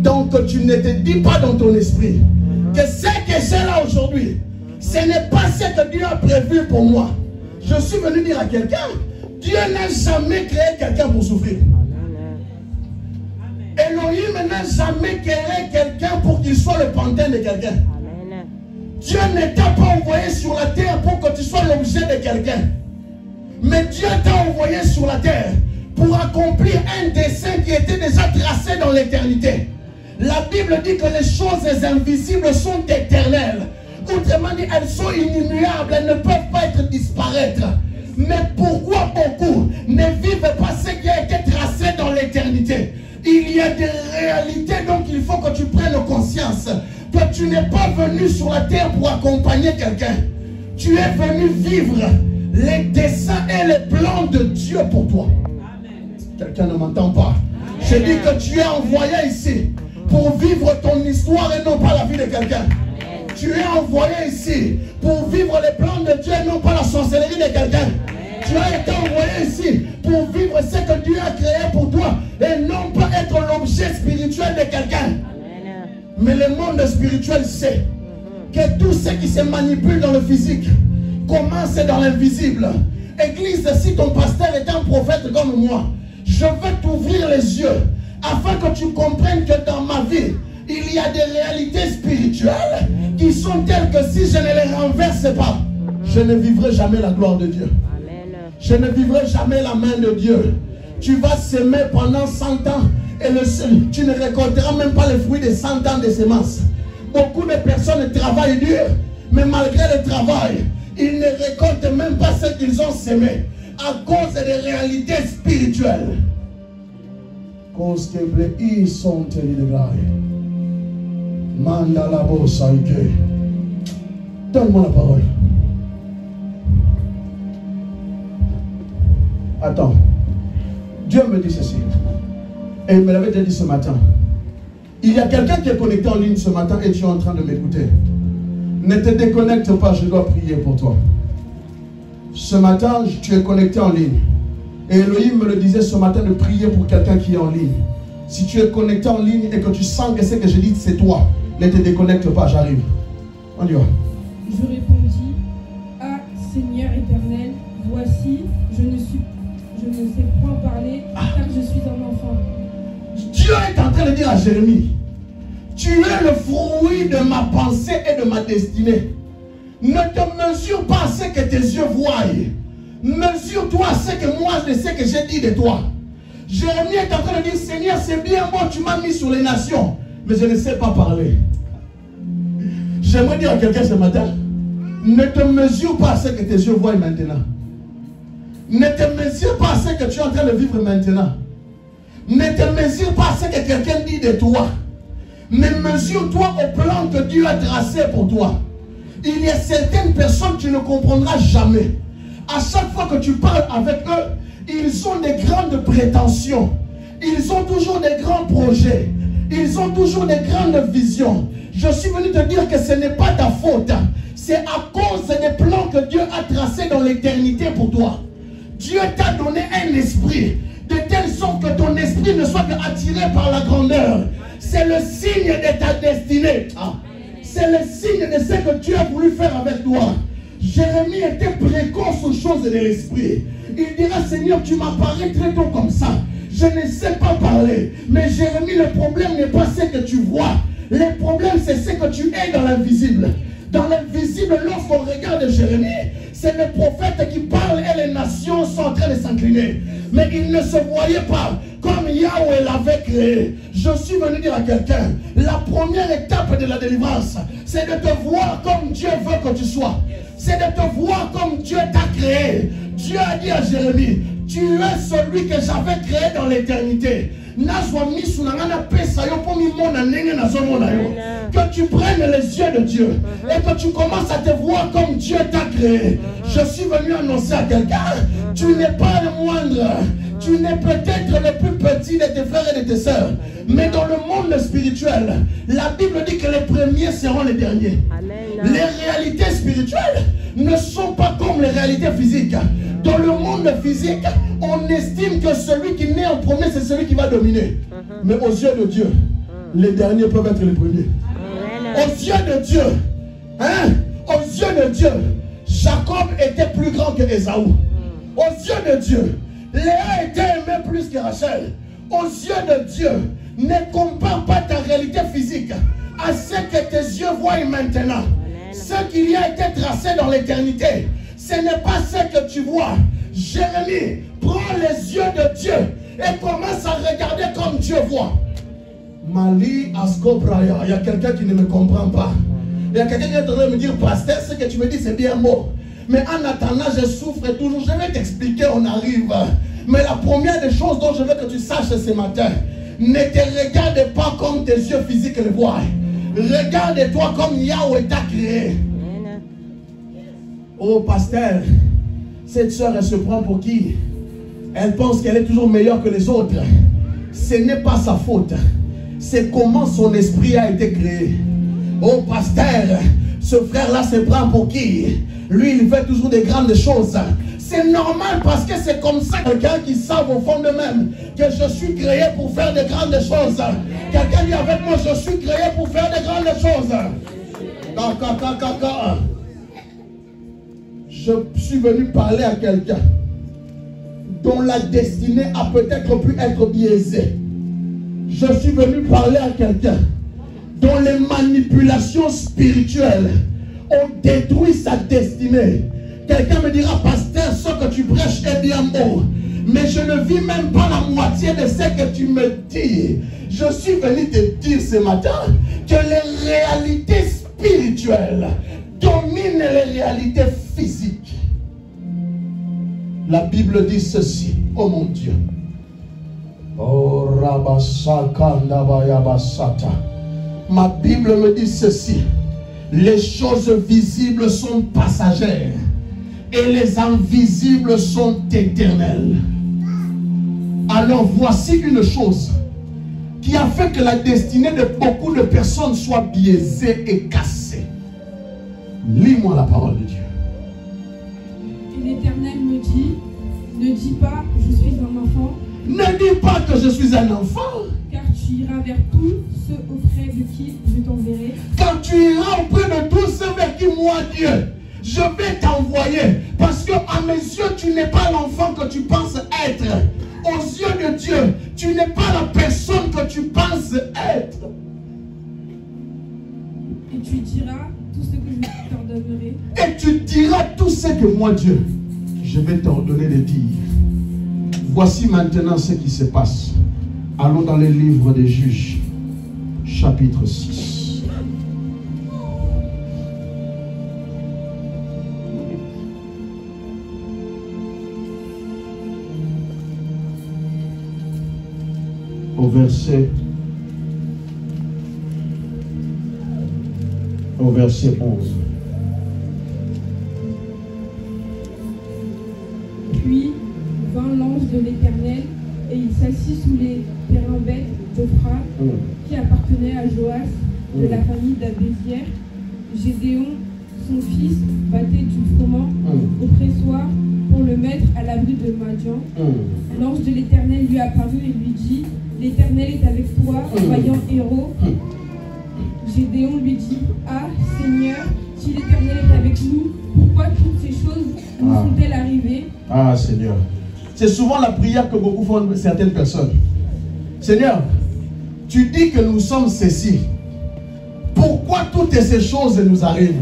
Donc tu ne te dis pas dans ton esprit que ce que j'ai là aujourd'hui, ce n'est pas ce que Dieu a prévu pour moi. Je suis venu dire à quelqu'un, Dieu n'a jamais créé quelqu'un pour souffrir. Elohim n'a jamais créé quelqu'un pour qu'il soit le pantin de quelqu'un. Dieu ne t'a pas envoyé sur la terre pour que tu sois l'objet de quelqu'un. Mais Dieu t'a envoyé sur la terre pour accomplir un dessein qui était déjà tracé dans l'éternité. La Bible dit que les choses invisibles sont éternelles. Autrement dit, elles sont inimmuables, elles ne peuvent pas être disparaître. Mais pourquoi beaucoup ne vivent pas ce qui a été tracé dans l'éternité? Il y a des réalités, donc il faut que tu prennes conscience que tu n'es pas venu sur la terre pour accompagner quelqu'un. Tu es venu vivre les desseins et les plans de Dieu pour toi. Quelqu'un ne m'entend pas. Je dis que tu es envoyé ici pour vivre ton histoire et non pas la vie de quelqu'un. Tu es envoyé ici pour vivre les plans de Dieu et non pas la sorcellerie de quelqu'un. Tu as été envoyé ici pour vivre ce que Dieu a créé pour toi et non pas être l'objet spirituel de quelqu'un. Mais le monde spirituel sait que tout ce qui se manipule dans le physique commence dans l'invisible. Église, si ton pasteur est un prophète comme moi, je veux t'ouvrir les yeux afin que tu comprennes que dans ma vie, il y a des réalités spirituelles qui sont telles que si je ne les renverse pas, je ne vivrai jamais la gloire de Dieu. Je ne vivrai jamais la main de Dieu. Tu vas s'aimer pendant 100 ans et tu ne récolteras même pas les fruits de 100 ans de semences. Beaucoup de personnes travaillent dur, mais malgré le travail, ils ne récoltent même pas ce qu'ils ont semé à cause des réalités spirituelles. Cause que ils sont Mandala Bosaïke. Donne-moi la parole. Attends. Dieu me dit ceci. Et il me l'avait déjà dit ce matin. Il y a quelqu'un qui est connecté en ligne ce matin et tu es en train de m'écouter. Ne te déconnecte pas, je dois prier pour toi. Ce matin, tu es connecté en ligne. Et Elohim me le disait ce matin de prier pour quelqu'un qui est en ligne. Si tu es connecté en ligne et que tu sens que ce que je dis c'est toi, ne te déconnecte pas, j'arrive. On y va. Je répondis, ah Seigneur éternel, voici, je ne sais point parler car je suis un enfant. Dieu est en train de dire à Jérémie, tu es le fruit de ma pensée et de ma destinée. Ne te mesure pas à ce que tes yeux voient. Mesure-toi à ce que moi je sais que j'ai dit de toi. Jérémie est en train de dire, Seigneur, c'est bien bon, tu m'as mis sur les nations, mais je ne sais pas parler. J'aimerais dire à quelqu'un ce matin, ne te mesure pas à ce que tes yeux voient maintenant. Ne te mesure pas à ce que tu es en train de vivre maintenant. Ne te mesure pas à ce que quelqu'un dit de toi. Mais mesure-toi au plan que Dieu a tracé pour toi. Il y a certaines personnes que tu ne comprendras jamais. À chaque fois que tu parles avec eux, ils ont des grandes prétentions. Ils ont toujours des grands projets. Ils ont toujours des grandes visions. Je suis venu te dire que ce n'est pas ta faute. C'est à cause des plans que Dieu a tracés dans l'éternité pour toi. Dieu t'a donné un esprit, de telle sorte que ton esprit ne soit attiré par la grandeur. C'est le signe de ta destinée. C'est le signe de ce que Dieu a voulu faire avec toi. Jérémie était précoce aux choses de l'esprit. Il dira, Seigneur, tu m'apparais très tôt comme ça. Je ne sais pas parler. Mais Jérémie, le problème n'est pas ce que tu vois. Le problème, c'est ce que tu es dans l'invisible. Dans l'invisible, lorsqu'on regarde Jérémie, c'est le prophète qui parle et les nations sont en train de s'incliner. Mais il ne se voyait pas comme Yahweh l'avait créé. Je suis venu dire à quelqu'un, la première étape de la délivrance, c'est de te voir comme Dieu veut que tu sois. C'est de te voir comme Dieu t'a créé. Dieu a dit à Jérémie, tu es celui que j'avais créé dans l'éternité. Que tu prennes les yeux de Dieu et que tu commences à te voir comme Dieu t'a créé. Je suis venu annoncer à quelqu'un, tu n'es pas le moindre. Tu n'es peut-être le plus petit de tes frères et de tes sœurs. Mais dans le monde spirituel, la Bible dit que les premiers seront les derniers. Amen. Les réalités spirituelles ne sont pas comme les réalités physiques. Dans le monde physique, on estime que celui qui naît en premier, c'est celui qui va dominer. Mais aux yeux de Dieu, les derniers peuvent être les premiers. Aux yeux de Dieu, hein, aux yeux de Dieu, Jacob était plus grand que Ésaü. Aux yeux de Dieu, Léa était aimée plus que Rachel. Aux yeux de Dieu, ne compare pas ta réalité physique à ce que tes yeux voient maintenant. Ce qu'il y a été tracé dans l'éternité, ce n'est pas ce que tu vois. Jérémie, prends les yeux de Dieu et commence à regarder comme Dieu voit. Mali Askobraya, il y a quelqu'un qui ne me comprend pas. Il y a quelqu'un qui est en train de me dire, pasteur, ce que tu me dis c'est bien beau. Mais en attendant, je souffre toujours. Je vais t'expliquer, on arrive. Mais la première des choses dont je veux que tu saches ce matin, ne te regarde pas comme tes yeux physiques le voient. Regarde-toi comme Yahweh t'a créé. Oh pasteur, cette soeur elle se prend pour qui? Elle pense qu'elle est toujours meilleure que les autres. Ce n'est pas sa faute. C'est comment son esprit a été créé. Oh pasteur, ce frère-là se prend pour qui? Lui, il fait toujours des grandes choses. C'est normal parce que c'est comme ça. Quelqu'un qui savent au fond d'eux-mêmes que je suis créé pour faire de grandes choses. Quelqu'un dit avec moi, je suis créé pour faire de grandes choses. Je suis venu parler à quelqu'un dont la destinée a peut-être pu être biaisée. Je suis venu parler à quelqu'un dont les manipulations spirituelles ont détruit sa destinée. Quelqu'un me dira, pasteur, ce que tu prêches est bien beau, mais je ne vis même pas la moitié de ce que tu me dis. Je suis venu te dire ce matin que les réalités spirituelles dominent les réalités physiques. La Bible dit ceci, oh mon Dieu. Oh Rabasakanda Bayabasata. Ma Bible me dit ceci. Les choses visibles sont passagères et les invisibles sont éternelles. Alors voici une chose qui a fait que la destinée de beaucoup de personnes soit biaisée et cassée. Lis-moi la parole de Dieu. Et l'Éternel me dit, ne dis pas, je suis un enfant. Ne dis pas que je suis un enfant. Car tu iras vers tous ceux auprès de qui je t'enverrai. Quand tu iras auprès de tous ceux vers qui moi, Dieu, je vais t'envoyer. Parce que à mes yeux, tu n'es pas l'enfant que tu penses être. Aux yeux de Dieu, tu n'es pas la personne que tu penses être. Et tu diras tout ce que je t'ordonnerai. Et tu diras tout ce que moi, Dieu, je vais t'ordonner de dire. Voici maintenant ce qui se passe. Allons dans les livres des Juges, chapitre 6. Au verset 11. Puis vint l'ange de l'Éternel et il s'assit sous les térébintes d'Ophra qui appartenaient à Joas de la famille d'Abézière. Gédéon, son fils, battait du froment au pressoir pour le mettre à l'abri de Madian. L'ange de l'Éternel lui apparut et lui dit, l'Éternel est avec toi, vaillant héros. Gédéon lui dit, ah Seigneur, si l'Éternel est avec nous, pourquoi toutes ces choses nous sont-elles arrivées? Ah Seigneur, c'est souvent la prière que beaucoup font certaines personnes. Seigneur, tu dis que nous sommes ceci. Pourquoi toutes ces choses nous arrivent?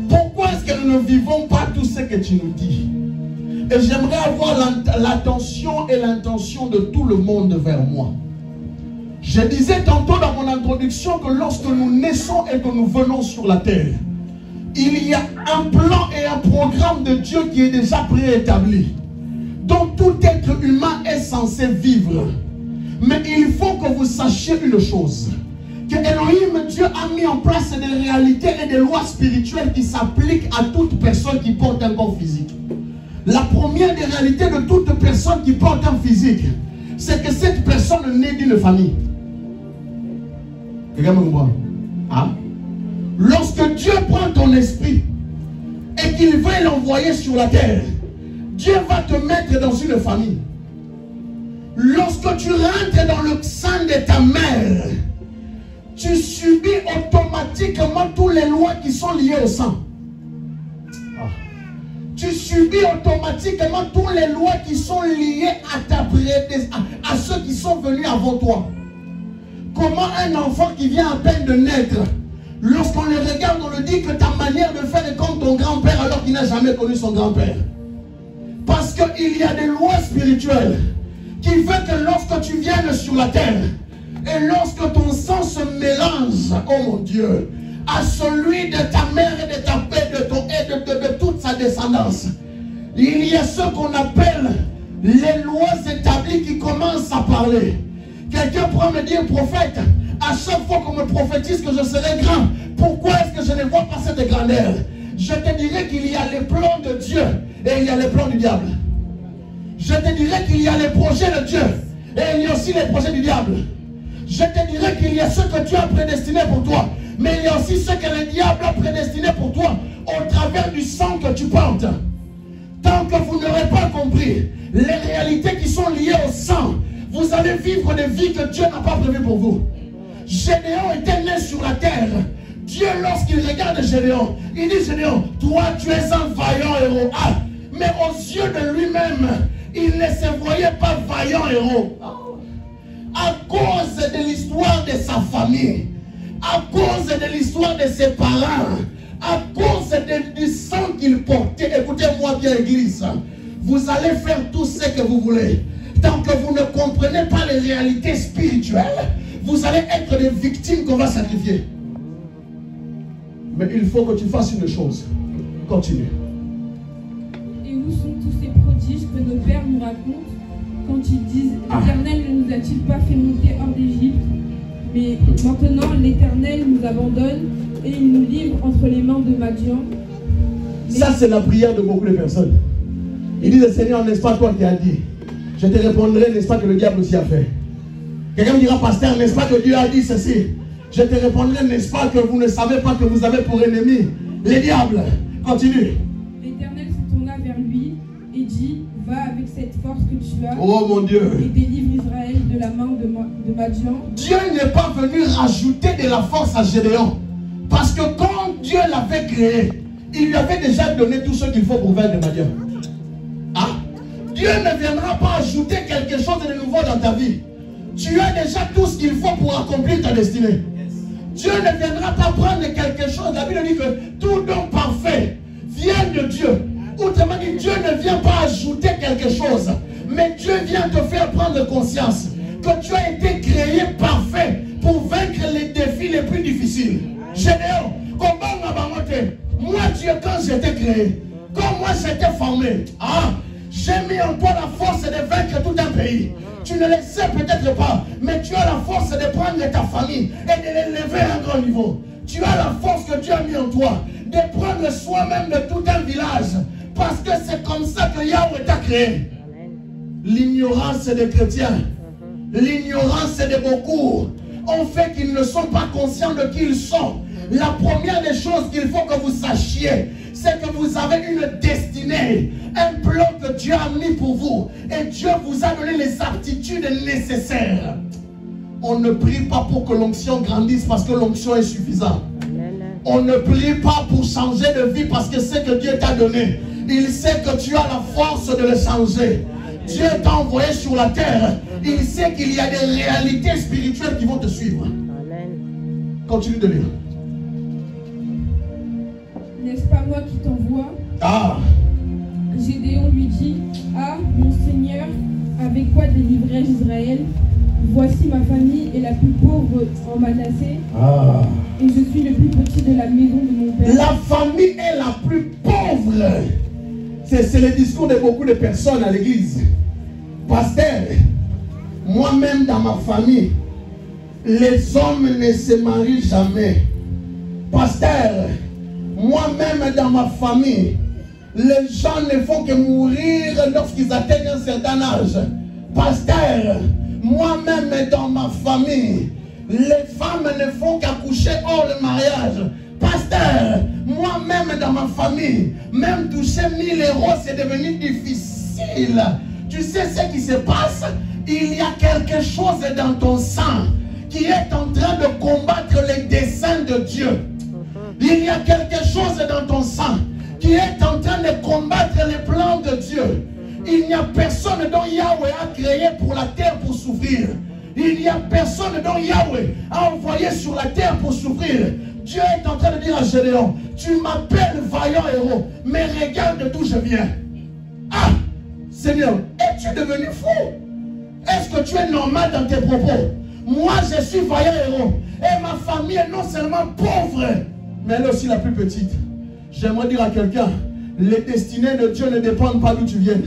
Pourquoi est-ce que nous ne vivons pas tout ce que tu nous dis? Et j'aimerais avoir l'attention et l'intention de tout le monde vers moi. Je disais tantôt dans mon introduction que lorsque nous naissons et que nous venons sur la terre, il y a un plan et un programme de Dieu qui est déjà préétabli, dont tout être humain est censé vivre. Mais il faut que vous sachiez une chose, que Elohim, Dieu a mis en place des réalités et des lois spirituelles qui s'appliquent à toute personne qui porte un corps physique. La première des réalités de toute personne qui porte un physique, c'est que cette personne naît d'une famille. Hein? Lorsque Dieu prend ton esprit et qu'il veut l'envoyer sur la terre, Dieu va te mettre dans une famille. Lorsque tu rentres dans le sein sein de ta mère, tu subis automatiquement toutes les lois qui sont liées au sang. Tu subis automatiquement toutes les lois qui sont liées à ceux qui sont venus avant toi. Comment un enfant qui vient à peine de naître, lorsqu'on le regarde, on lui dit que ta manière de faire est comme ton grand-père alors qu'il n'a jamais connu son grand-père. Parce qu'il y a des lois spirituelles qui font que lorsque tu viens sur la terre et lorsque ton sang se mélange, oh mon Dieu, à celui de ta mère et de ta père, de toute sa descendance, il y a ce qu'on appelle les lois établies qui commencent à parler. Quelqu'un pourra me dire, prophète, à chaque fois qu'on me prophétise que je serai grand, pourquoi est-ce que je ne vois pas cette grandeur? Je te dirais qu'il y a les plans de Dieu et il y a les plans du diable. Je te dirais qu'il y a les projets de Dieu et il y a aussi les projets du diable. Je te dirais qu'il y a ce que Dieu a prédestiné pour toi, mais il y a aussi ce que le diable a prédestiné pour toi au travers du sang que tu portes. Tant que vous n'aurez pas compris les réalités qui sont liées au sang, vous allez vivre des vies que Dieu n'a pas prévues pour vous. Gédéon était né sur la terre. Dieu, lorsqu'il regarde Gédéon, il dit, Gédéon, toi tu es un vaillant héros. Ah, mais aux yeux de lui-même, il ne se voyait pas vaillant héros. À cause de l'histoire de sa famille, à cause de l'histoire de ses parents, à cause du sang qu'il portait. Écoutez-moi bien, Église, vous allez faire tout ce que vous voulez. Tant que vous ne comprenez pas les réalités spirituelles, vous allez être des victimes qu'on va sacrifier. Mais il faut que tu fasses une chose. Continue. Et où sont tous ces prodiges que nos pères nous racontent quand ils disent l'Éternel ne nous a-t-il pas fait monter hors d'Égypte? Mais maintenant l'Éternel nous abandonne et il nous livre entre les mains de Madian. Ça, c'est la prière de beaucoup de personnes. Ils disent, Seigneur, n'est-ce pas toi qui as dit? Je te répondrai, n'est-ce pas que le diable aussi a fait? Quelqu'un me dira, pasteur, n'est-ce pas que Dieu a dit ceci? Je te répondrai, n'est-ce pas que vous ne savez pas que vous avez pour ennemi les diables? Continue. L'Éternel se tourna vers lui et dit, va avec cette force que tu as, oh mon Dieu, et délivre Israël de la main de Madian. Dieu n'est pas venu rajouter de la force à Gédéon. Parce que quand Dieu l'avait créé, il lui avait déjà donné tout ce qu'il faut pour vaincre Madian. Ah, Dieu ne viendra pas ajouter quelque chose de nouveau dans ta vie. Tu as déjà tout ce qu'il faut pour accomplir ta destinée. Dieu ne viendra pas prendre quelque chose. La Bible dit que tout don parfait vient de Dieu. Autrement dit, Dieu ne vient pas ajouter quelque chose, mais Dieu vient te faire prendre conscience que tu as été créé parfait pour vaincre les défis les plus difficiles. Gédéon, moi Dieu, quand j'étais créé, quand moi j'étais formé, j'ai mis en toi la force de vaincre tout un pays. Tu ne le sais peut-être pas, mais tu as la force de prendre ta famille et de l'élever à un grand niveau. Tu as la force que Dieu a mis en toi de prendre soi-même de tout un village. Parce que c'est comme ça que Yahweh t'a créé. L'ignorance des chrétiens, l'ignorance de beaucoup, ont fait qu'ils ne sont pas conscients de qui ils sont. La première des choses qu'il faut que vous sachiez, c'est que vous avez une destinée, un plan que Dieu a mis pour vous. Et Dieu vous a donné les aptitudes nécessaires. On ne prie pas pour que l'onction grandisse parce que l'onction est suffisante. On ne prie pas pour changer de vie parce que c'est que Dieu t'a donné. Il sait que tu as la force de le changer. Dieu t'a envoyé sur la terre. Il sait qu'il y a des réalités spirituelles qui vont te suivre. Continue de lire. N'est-ce pas moi qui t'envoie? Gédéon lui dit, mon Seigneur, avec quoi délivrerai-je Israël? Voici ma famille est la plus pauvre en Manassé. Et je suis le plus petit de la maison de mon père. La famille est la plus pauvre. C'est le discours de beaucoup de personnes à l'église. Pasteur, moi-même dans ma famille, les hommes ne se marient jamais. Pasteur, moi-même dans ma famille, les gens ne font que mourir lorsqu'ils atteignent un certain âge. Pasteur, moi-même dans ma famille, les femmes ne font qu'accoucher hors le mariage. Pasteur, moi-même dans ma famille, même toucher 1000 euros, c'est devenu difficile. Tu sais ce qui se passe? il y a quelque chose dans ton sang qui est en train de combattre les desseins de Dieu. Il y a quelque chose dans ton sang qui est en train de combattre les plans de Dieu. Il n'y a personne dont Yahweh a créé pour la terre pour souffrir. Il n'y a personne dont Yahweh a envoyé sur la terre pour souffrir. Dieu est en train de dire à Gédéon, tu m'appelles vaillant héros, mais regarde d'où je viens. Ah, Seigneur, es-tu devenu fou? Est-ce que tu es normal dans tes propos? Moi, je suis vaillant héros. Et ma famille est non seulement pauvre, mais elle est aussi la plus petite. J'aimerais dire à quelqu'un, les destinées de Dieu ne dépendent pas d'où tu viens.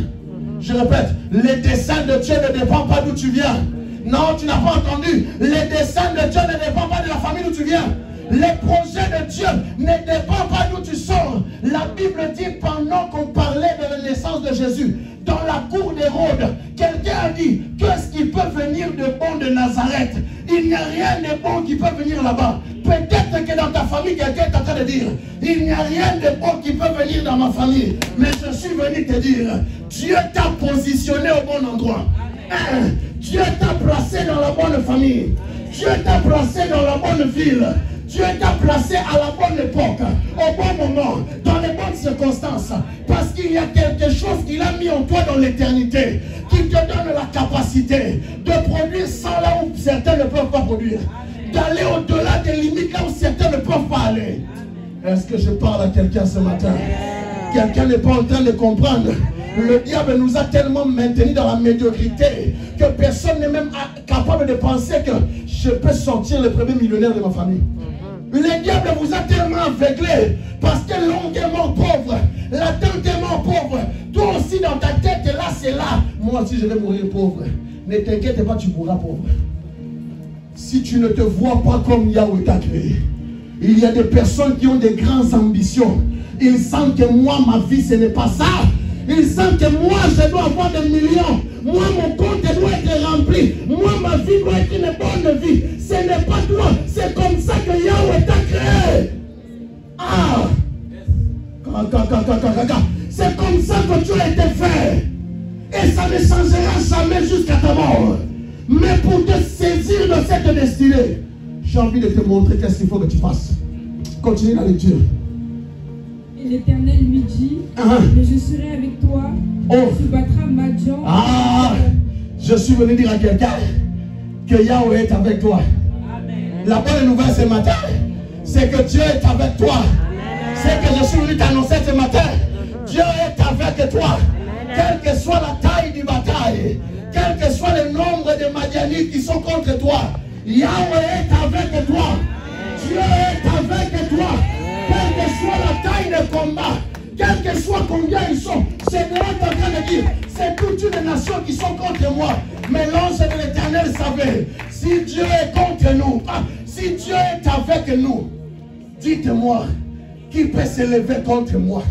Je répète, les desseins de Dieu ne dépendent pas d'où tu viens. Non, tu n'as pas entendu. Les desseins de Dieu ne dépendent pas de la famille d'où tu viens. Les projets de Dieu ne dépendent pas d'où tu sors. La Bible dit, pendant qu'on parlait de la naissance de Jésus, dans la cour d'Hérode, quelqu'un a dit, qu'est-ce qui peut venir de bon de Nazareth? Il n'y a rien de bon qui peut venir là-bas. Peut-être que dans ta famille, quelqu'un est en train de dire, il n'y a rien de bon qui peut venir dans ma famille. Mais je suis venu te dire, Dieu t'a positionné au bon endroit. Dieu t'a placé dans la bonne famille. Dieu t'a placé dans la bonne ville. Dieu t'a placé à la bonne époque, au bon moment, dans les bonnes circonstances. Parce qu'il y a quelque chose qu'il a mis en toi dans l'éternité, qui te donne la capacité de produire sans là où certains ne peuvent pas produire. D'aller au-delà des limites là où certains ne peuvent pas aller. Est-ce que je parle à quelqu'un ce matin? Quelqu'un n'est pas en train de comprendre. Le diable nous a tellement maintenus dans la médiocrité que personne n'est même capable de penser que je peux sortir le premier millionnaire de ma famille. Le diable vous a tellement aveuglé parce que l'oncle est mort pauvre, la tante est mort pauvre. Toi aussi dans ta tête, là c'est là. Moi aussi je vais mourir pauvre. Ne t'inquiète pas, tu mourras pauvre. Si tu ne te vois pas comme Yahweh t'a créé. Il y a des personnes qui ont des grandes ambitions. Ils sentent que moi, ma vie, ce n'est pas ça. Ils sentent que moi, je dois avoir des millions. Moi, mon compte doit être rempli. Moi, ma vie doit être une bonne vie. Ce n'est pas toi. C'est comme ça que Yahweh t'a créé. Ah! C'est comme ça que tu as été fait. Et ça ne changera jamais jusqu'à ta mort. Mais pour te saisir de cette destinée, j'ai envie de te montrer qu'est-ce qu'il faut que tu fasses. Continue la lecture. Et l'Éternel lui dit, mais je serai avec toi, tu battras Madian. Ah, je suis venu dire à quelqu'un que Yahweh est avec toi. Amen. La bonne nouvelle ce matin, c'est que Dieu est avec toi. C'est que je suis venu t'annoncer ce matin. Dieu est avec toi. Quelle que soit la taille du bataille, quel que soit le nombre de Madianites qui sont contre toi, Yahweh est avec toi. Dieu est avec toi. Quelle que soit la taille de combat, quel que soit combien ils sont, c'est Dieu en train de dire, c'est toute une nation qui sont contre moi. Mais l'ange de l'Éternel savait, si Dieu est contre nous, si Dieu est avec nous, dites-moi, qui peut s'élever contre moi?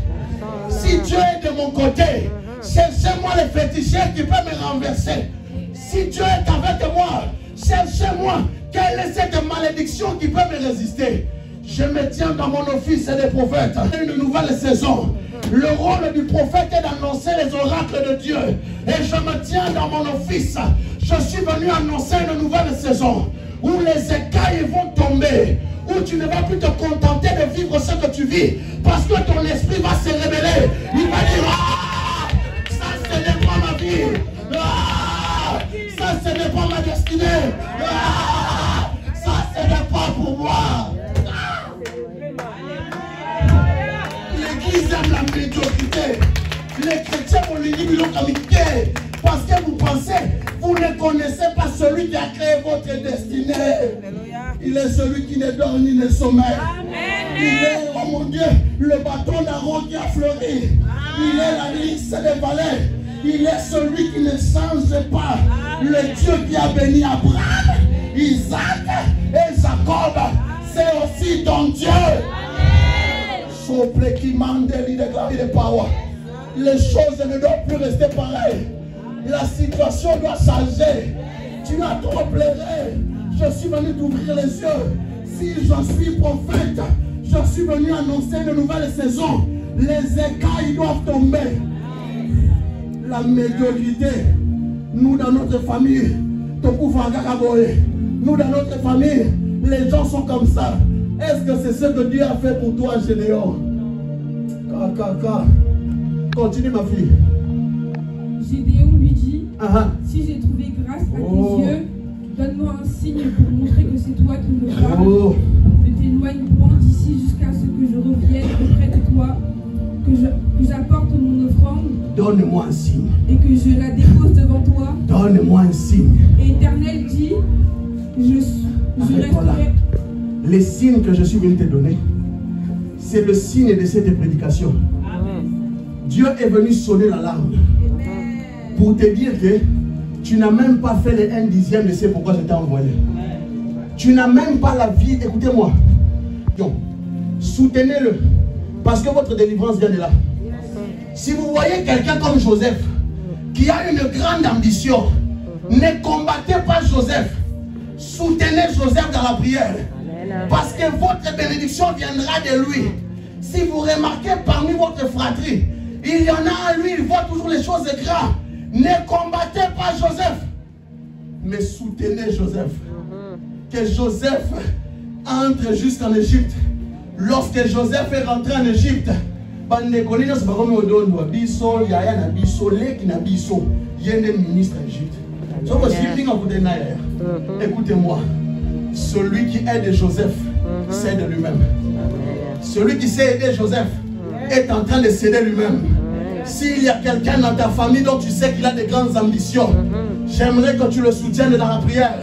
Si Dieu est de mon côté, cherchez-moi le féticheur qui peut me renverser. Si Dieu est avec moi, cherchez-moi quelle est cette malédiction qui peut me résister. Je me tiens dans mon office des prophètes. Une nouvelle saison. Le rôle du prophète est d'annoncer les oracles de Dieu. Et je me tiens dans mon office. Je suis venu annoncer une nouvelle saison où les écailles vont tomber. Où tu ne vas plus te contenter de vivre ce que tu vis. Parce que ton esprit va se révéler. Il va dire, ah, ça ce n'est pas ma vie. Ah, ça ce n'est pas ma destinée. Ah, ça ce n'est pas pour moi. L'église aime la médiocrité. Les chrétiens vont lui dire l'amitié. Parce que vous pensez, vous ne connaissez pas celui qui a créé votre destinée. Il est celui qui ne dort ni ne sommeille. Il est, oh mon Dieu, le bâton d'Aaron qui a fleuri. Il est la lisse des vallées. Il est celui qui ne change pas. Le Dieu qui a béni Abraham, Isaac et Jacob. C'est aussi ton Dieu. Les choses ne doivent plus rester pareilles. La situation doit changer. Tu as trop pleuré. Je suis venu t'ouvrir les yeux. Si je suis prophète, je suis venu annoncer une nouvelle saison. Les écailles doivent tomber. La médiocrité Nous, dans notre famille, nous, dans notre famille, les gens sont comme ça. Est-ce que c'est ce que Dieu a fait pour toi, Gédéon? Continue, ma fille. Gédéon lui dit, si j'ai trouvé grâce à tes yeux, donne-moi un signe pour montrer que c'est toi qui me parles. Ne t'éloigne point d'ici jusqu'à ce que je revienne auprès de toi, que j'apporte mon offrande. Donne-moi un signe. Et que je la dépose devant toi. Donne-moi un signe. Et l'Éternel dit, je resterai. Les signes que je suis venu te donner, c'est le signe de cette prédication. Dieu est venu sonner l'alarme pour te dire que tu n'as même pas fait les 1/10 de ce pourquoi je t'ai envoyé. Tu n'as même pas la vie. Écoutez-moi. Soutenez-le. Parce que votre délivrance vient de là. Si vous voyez quelqu'un comme Joseph, qui a une grande ambition, ne combattez pas Joseph. Soutenez Joseph dans la prière. Parce que votre bénédiction viendra de lui. Si vous remarquez parmi votre fratrie, il y en a à lui, il voit toujours les choses graves. Ne combattez pas Joseph, mais soutenez Joseph. Que Joseph entre jusqu'en Égypte. Lorsque Joseph est rentré en Égypte, ministre Égypte. Écoutez-moi, celui qui aide Joseph s'aide lui-même. Celui qui sait aider Joseph est en train de s'aider lui-même. S'il y a quelqu'un dans ta famille dont tu sais qu'il a de grandes ambitions, j'aimerais que tu le soutiennes dans la prière.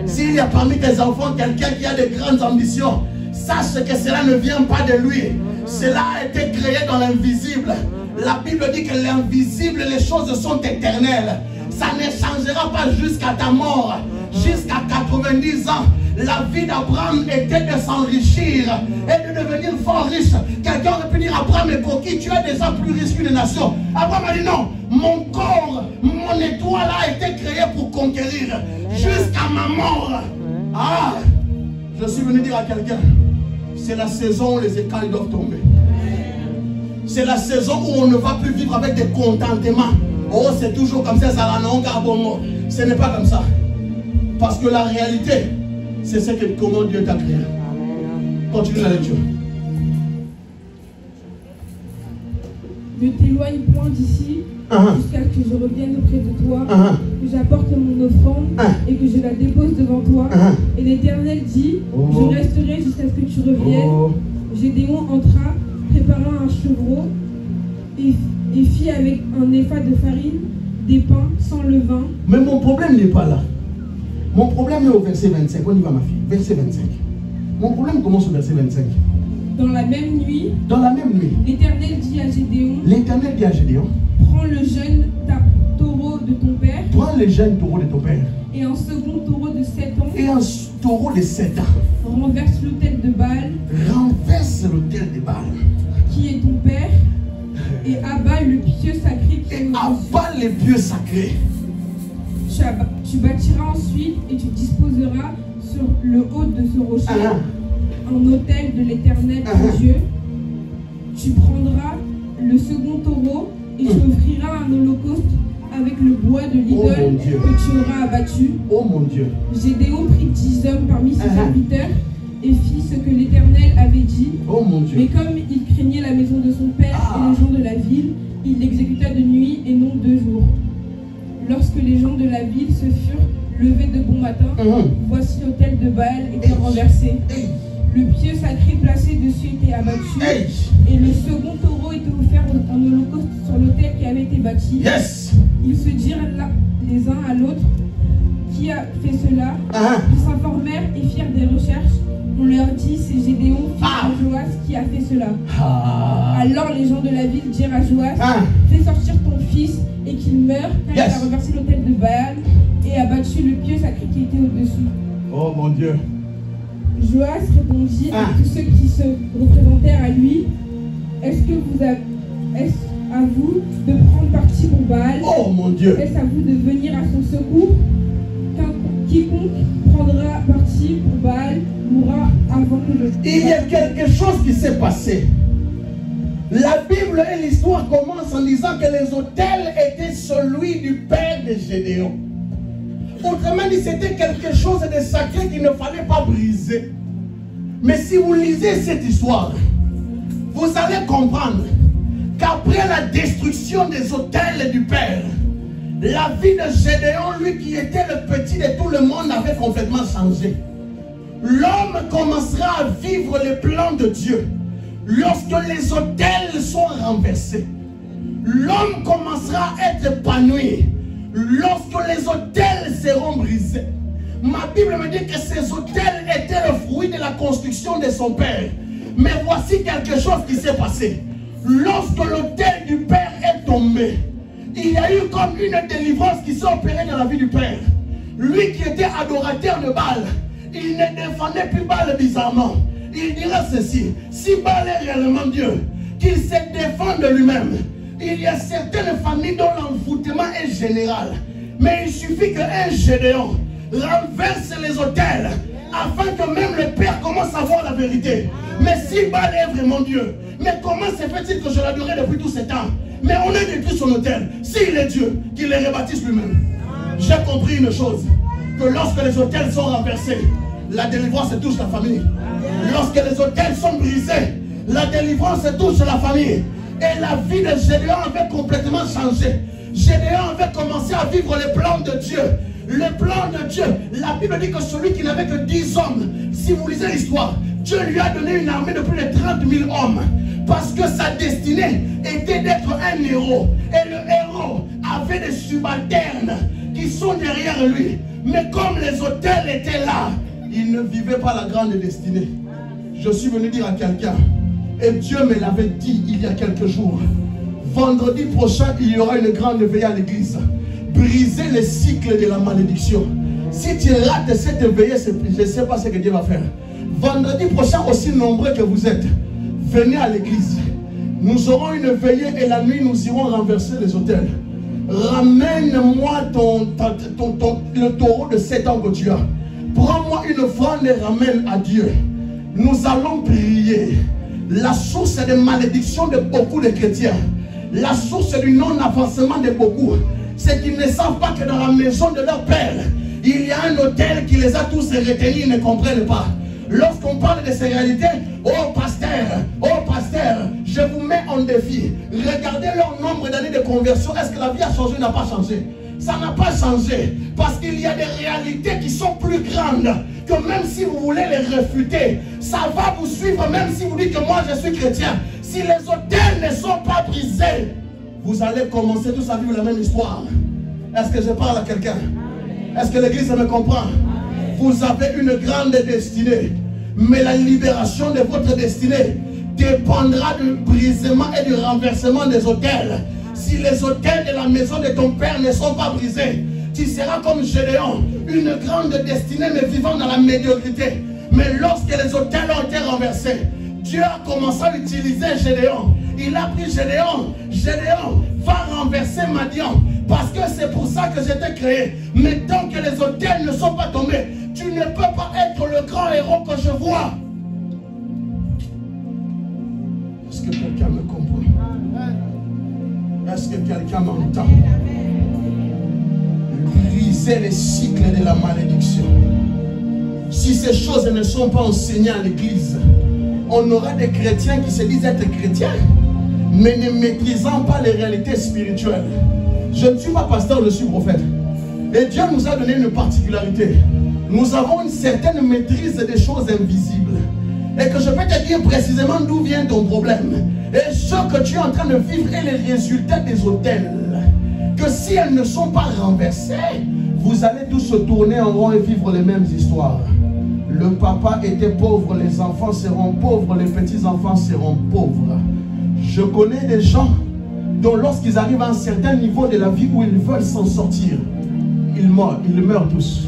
S'il y a parmi tes enfants quelqu'un qui a de grandes ambitions, sache que cela ne vient pas de lui. Cela a été créé dans l'invisible. La Bible dit que l'invisible, les choses sont éternelles. Ça ne changera pas jusqu'à ta mort. Jusqu'à 90 ans, la vie d'Abraham était de s'enrichir et de devenir fort riche. Quelqu'un aurait pu dire, Abraham est coquille, tu es déjà plus riche qu'une nation. Abraham a dit non, mon corps, mon étoile a été créé pour conquérir jusqu'à ma mort. Ah, je suis venu dire à quelqu'un, c'est la saison où les écailles doivent tomber. C'est la saison où on ne va plus vivre avec des contentements. Oh, c'est toujours comme ça, ça non, ce n'est pas comme ça. Parce que la réalité, c'est ce que comment Dieu t'a créé. Continue la lecture. Ne t'éloigne point d'ici jusqu'à ce que je revienne auprès de toi, que j'apporte mon offrande et que je la dépose devant toi. Et l'Éternel dit, je resterai jusqu'à ce que tu reviennes. Gédéon entra, préparant un chevreau et fit avec un épha de farine des pains sans levain. Mais mon problème n'est pas là. Mon problème est au verset 25. On y va, ma fille. Verset 25. Mon problème commence au verset 25. Dans la même nuit, l'Éternel dit à Gédéon, prends le jeune taureau de ton père. Prends le jeune taureau de ton père. Et un second taureau de 7 ans. Et un taureau de 7 ans. Renverse l'autel de Baal. Renverse l'autel de Baal. Qui est ton père. Et abat le pieu sacré. Et abat les pieux sacrés. Tu bâtiras ensuite et tu disposeras sur le haut de ce rocher un autel de l'Éternel ton Dieu. Tu prendras le second taureau et tu offriras un holocauste avec le bois de l'idole que tu auras abattu. Oh mon Dieu. Gédéon prit 10 hommes parmi ses serviteurs et fit ce que l'Éternel avait dit. Oh mon Dieu. Mais comme il craignait la maison de son père et les gens de la ville, il l'exécuta de nuit et non 2 jours. Lorsque les gens de la ville se furent levés de bon matin, voici l'autel de Baal était renversé. Le pieu sacré placé dessus était abattu. Et le second taureau était offert en holocauste sur l'autel qui avait été bâti. Ils se dirent les uns à l'autre, qui a fait cela? Ils s'informèrent et firent des recherches. On leur dit, c'est Gédéon, fils de Joas, qui a fait cela. Alors les gens de la ville dirent à Joas, fais sortir ton fils et qu'il meure, car il a renversé l'autel de Baal et a battu le pieu sacré qui était au-dessus. Oh mon Dieu. Joas répondit à tous ceux qui se représentèrent à lui, est-ce à vous de prendre parti pour Baal? Oh mon Dieu. Est-ce à vous de venir à son secours? Quiconque prendra parti pour Baal mourra avant que le... Il y a quelque chose qui s'est passé. La Bible et l'histoire commencent en disant que les autels étaient celui du père de Gédéon. Autrement dit, c'était quelque chose de sacré qu'il ne fallait pas briser. Mais si vous lisez cette histoire, vous allez comprendre qu'après la destruction des autels du père, la vie de Gédéon, lui qui était le petit de tout le monde, avait complètement changé. L'homme commencera à vivre les plans de Dieu lorsque les autels sont renversés. L'homme commencera à être épanoui lorsque les autels seront brisés. Ma Bible me dit que ces autels étaient le fruit de la construction de son père. Mais voici quelque chose qui s'est passé. Lorsque l'autel du père est tombé, il y a eu comme une délivrance qui s'est opérée dans la vie du père. Lui qui était adorateur de Baal, il ne défendait plus Baal bizarrement. Il dirait ceci: si Baal est réellement Dieu, qu'il se défend de lui-même. Il y a certaines familles dont l'envoûtement est général. Mais il suffit qu'un Gédéon renverse les autels afin que même le père commence à voir la vérité. Mais si Baal est vraiment Dieu, mais comment se fait-il que je l'adorais depuis tous ces temps? Mais on a détruit son autel. S'il est Dieu, qu'il les rebâtisse lui-même. J'ai compris une chose, que lorsque les autels sont renversés, la délivrance touche la famille. Lorsque les autels sont brisés, la délivrance touche la famille. Et la vie de Gédéon avait complètement changé. Gédéon avait commencé à vivre les plans de Dieu. Le plan de Dieu. La Bible dit que celui qui n'avait que 10 hommes, si vous lisez l'histoire, Dieu lui a donné une armée de plus de 30 000 hommes. Parce que sa destinée était d'être un héros. Et le héros avait des subalternes qui sont derrière lui. Mais comme les autels étaient là, il ne vivait pas la grande destinée. Je suis venu dire à quelqu'un, et Dieu me l'avait dit il y a quelques jours, vendredi prochain, il y aura une grande veillée à l'église. Briser le cycle de la malédiction. Si tu rates cette veillée, je ne sais pas ce que Dieu va faire. Vendredi prochain, aussi nombreux que vous êtes, venez à l'église. Nous aurons une veillée et la nuit, nous irons renverser les autels. Ramène-moi le taureau de 7 ans que tu as. Prends-moi une offrande et ramène à Dieu. Nous allons prier. La source de malédiction de beaucoup de chrétiens, la source du non-avancement de beaucoup, c'est qu'ils ne savent pas que dans la maison de leur père, il y a un autel qui les a tous retenus, ils ne comprennent pas. Lorsqu'on parle de ces réalités, oh pasteur, je vous mets en défi. Regardez leur nombre d'années de conversion. Est-ce que la vie a changé ou n'a pas changé? Ça n'a pas changé. Parce qu'il y a des réalités qui sont plus grandes. Que même si vous voulez les réfuter, ça va vous suivre même si vous dites que moi je suis chrétien. Si les autels ne sont pas brisés, vous allez commencer tous à vivre la même histoire. Est-ce que je parle à quelqu'un? Est-ce que l'église me comprend? Vous avez une grande destinée. Mais la libération de votre destinée dépendra du brisement et du renversement des autels. Si les autels de la maison de ton père ne sont pas brisés, tu seras comme Gédéon, une grande destinée mais vivant dans la médiocrité. Mais lorsque les autels ont été renversés, Dieu a commencé à utiliser Gédéon. Il a pris Gédéon. Gédéon va renverser Madian. Parce que c'est pour ça que j'étais créé. Mais tant que les autels ne sont pas tombés, tu ne peux pas être le grand héros que je vois. Est-ce que quelqu'un me comprend? Est-ce que quelqu'un m'entend? Briser les cycles de la malédiction. Si ces choses ne sont pas enseignées à l'église, on aura des chrétiens qui se disent être chrétiens, mais ne maîtrisant pas les réalités spirituelles. Je ne suis pas pasteur, je suis prophète. Et Dieu nous a donné une particularité. Nous avons une certaine maîtrise des choses invisibles. Et que je peux te dire précisément d'où vient ton problème. Et ce que tu es en train de vivre est le résultat des autels. Que si elles ne sont pas renversées, vous allez tous se tourner en rond et vivre les mêmes histoires. Le papa était pauvre, les enfants seront pauvres, les petits-enfants seront pauvres. Je connais des gens dont lorsqu'ils arrivent à un certain niveau de la vie où ils veulent s'en sortir, ils meurent tous.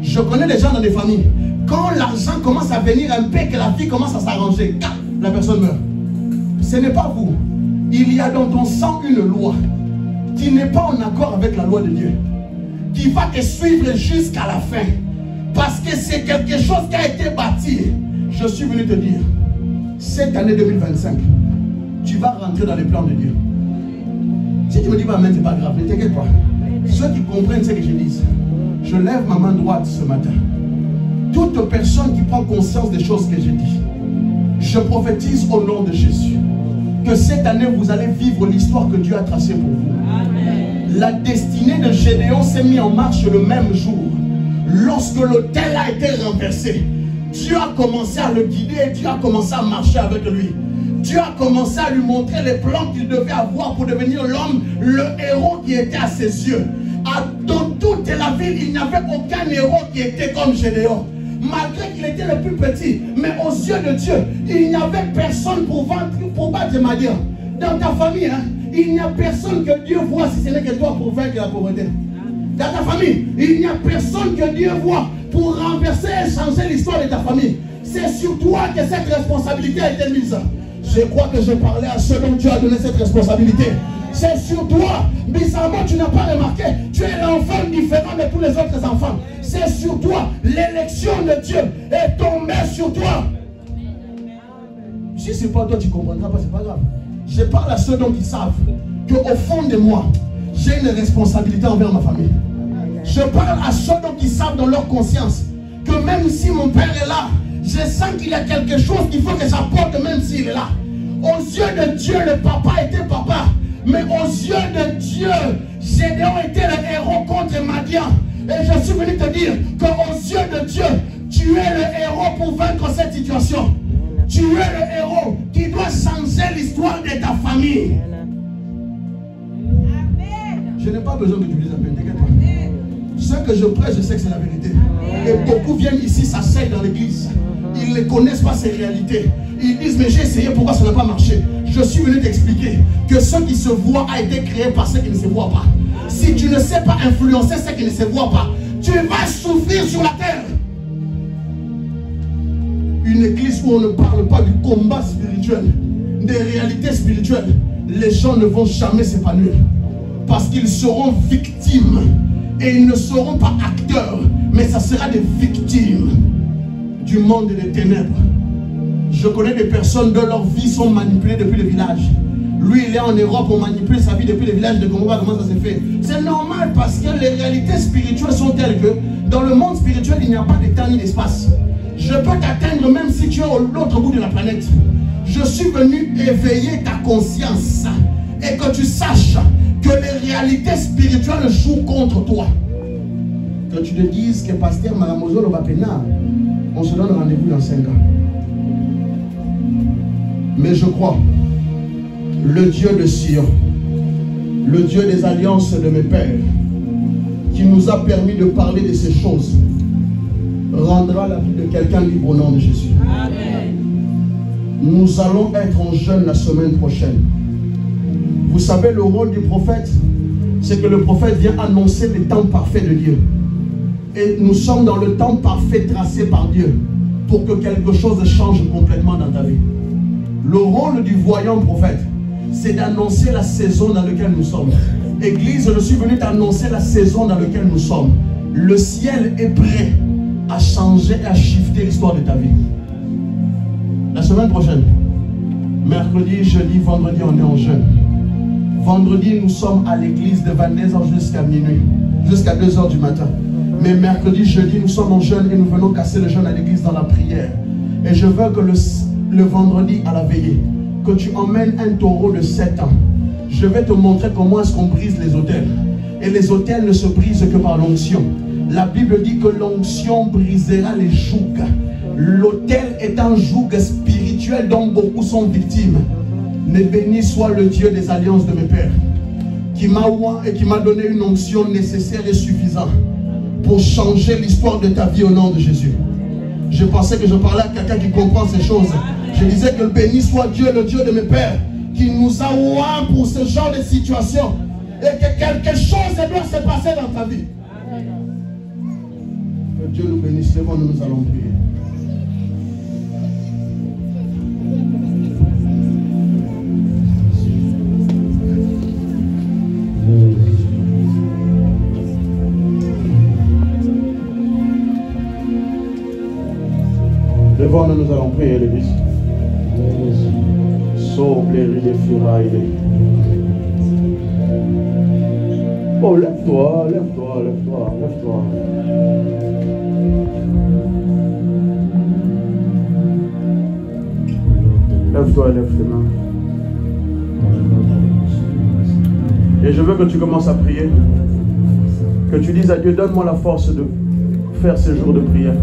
Je connais des gens dans des familles, quand l'argent commence à venir un peu, que la vie commence à s'arranger, la personne meurt. Ce n'est pas vous. Il y a dans ton sang une loi qui n'est pas en accord avec la loi de Dieu, qui va te suivre jusqu'à la fin. Parce que c'est quelque chose qui a été bâti. Je suis venu te dire, cette année 2025, tu vas rentrer dans les plans de Dieu. Si tu me dis pas amen, c'est pas grave, ne t'inquiète pas. Ceux qui comprennent ce que je dis, je lève ma main droite ce matin. Toute personne qui prend conscience des choses que j'ai dit, je prophétise au nom de Jésus que cette année vous allez vivre l'histoire que Dieu a tracée pour vous. Amen. La destinée de Gédéon s'est mise en marche le même jour. Lorsque l'autel a été renversé, Dieu a commencé à le guider et Dieu a commencé à marcher avec lui. Dieu a commencé à lui montrer les plans qu'il devait avoir pour devenir l'homme, le héros qui était à ses yeux. Dans toute la ville, il n'y avait aucun héros qui était comme Gédéon. Malgré qu'il était le plus petit, mais aux yeux de Dieu, il n'y avait personne pour battre Madian. Dans ta famille, hein, il n'y a personne que Dieu voit si ce n'est que toi pour vaincre la pauvreté. Dans ta famille, il n'y a personne que Dieu voit pour renverser et changer l'histoire de ta famille. C'est sur toi que cette responsabilité a été mise. Je crois que je parlais à ceux dont Dieu a donné cette responsabilité. C'est sur toi. Bizarrement, tu n'as pas remarqué. Tu es l'enfant différent de tous les autres enfants. C'est sur toi. L'élection de Dieu est tombée sur toi. Si ce n'est pas toi, tu ne comprendras pas, c'est pas grave. Je parle à ceux dont ils savent qu'au fond de moi, j'ai une responsabilité envers ma famille. Je parle à ceux dont ils savent dans leur conscience que même si mon père est là, je sens qu'il y a quelque chose qu'il faut que j'apporte même s'il est là. Aux yeux de Dieu, le papa était papa. Mais aux yeux de Dieu, Gédéon était le héros contre Madian. Et je suis venu te dire qu'aux yeux de Dieu, tu es le héros pour vaincre cette situation. Tu es le héros qui doit changer l'histoire de ta famille. Amen. Je n'ai pas besoin que tu dises amen, t'inquiète pas. Ce que je prêche, je sais que c'est la vérité. Amen. Et beaucoup viennent ici, s'asseyent dans l'église. Ils ne connaissent pas ces réalités. Ils disent, mais j'ai essayé, pourquoi ça n'a pas marché? Je suis venu t'expliquer que ce qui se voit a été créé par ce qui ne se voit pas. Si tu ne sais pas influencer ce qui ne se voit pas, tu vas souffrir sur la terre. Une église où on ne parle pas du combat spirituel, des réalités spirituelles, les gens ne vont jamais s'épanouir. Parce qu'ils seront victimes. Et ils ne seront pas acteurs, mais ça sera des victimes du monde des ténèbres. Je connais des personnes dont leur vie sont manipulées depuis le village. Lui, il est en Europe, on manipule sa vie depuis le village de Congo. Comment ça s'est fait? C'est normal parce que les réalités spirituelles sont telles que dans le monde spirituel, il n'y a pas de temps ni d'espace. Je peux t'atteindre même si tu es à l'autre bout de la planète. Je suis venu éveiller ta conscience et que tu saches que les réalités spirituelles jouent contre toi. Que tu te dises que Pasteur Maramozo Lobapena, on se donne rendez-vous dans 5 ans. Mais je crois, le Dieu de Sion, le Dieu des alliances de mes pères, qui nous a permis de parler de ces choses, rendra la vie de quelqu'un libre au nom de Jésus. Amen. Nous allons être en jeûne la semaine prochaine. Vous savez, le rôle du prophète, c'est que le prophète vient annoncer le temps parfait de Dieu. Et nous sommes dans le temps parfait tracé par Dieu pour que quelque chose change complètement dans ta vie. Le rôle du voyant prophète, c'est d'annoncer la saison dans laquelle nous sommes. Église, je suis venu t'annoncer la saison dans laquelle nous sommes. Le ciel est prêt à changer et à shifter l'histoire de ta vie. La semaine prochaine, mercredi, jeudi, vendredi, on est en jeûne. Vendredi, nous sommes à l'église de Vanessa jusqu'à minuit, jusqu'à 2 h du matin. Mais mercredi, jeudi, nous sommes en jeûne et nous venons casser le jeûne à l'église dans la prière. Et je veux que le vendredi à la veillée, que tu emmènes un taureau de 7 ans. Je vais te montrer comment est-ce qu'on brise les autels. Et les autels ne se brisent que par l'onction. La Bible dit que l'onction brisera les jougs. L'autel est un joug spirituel dont beaucoup sont victimes. Mais béni soit le Dieu des alliances de mes pères, qui m'a oint et qui m'a donné une onction nécessaire et suffisante pour changer l'histoire de ta vie au nom de Jésus. Je pensais que je parlais à quelqu'un qui comprend ces choses. Je disais que béni soit Dieu, le Dieu de mes pères, qui nous a oint pour ce genre de situation et que quelque chose doit se passer dans ta vie. Que Dieu nous bénisse. Nous allons prier. Devant nous, nous allons prier l'église. Oh, lève-toi, lève-toi, lève-toi, lève-toi. Lève-toi et lève tes mains. Et je veux que tu commences à prier. Que tu dises à Dieu, donne-moi la force de faire ces jours de prière.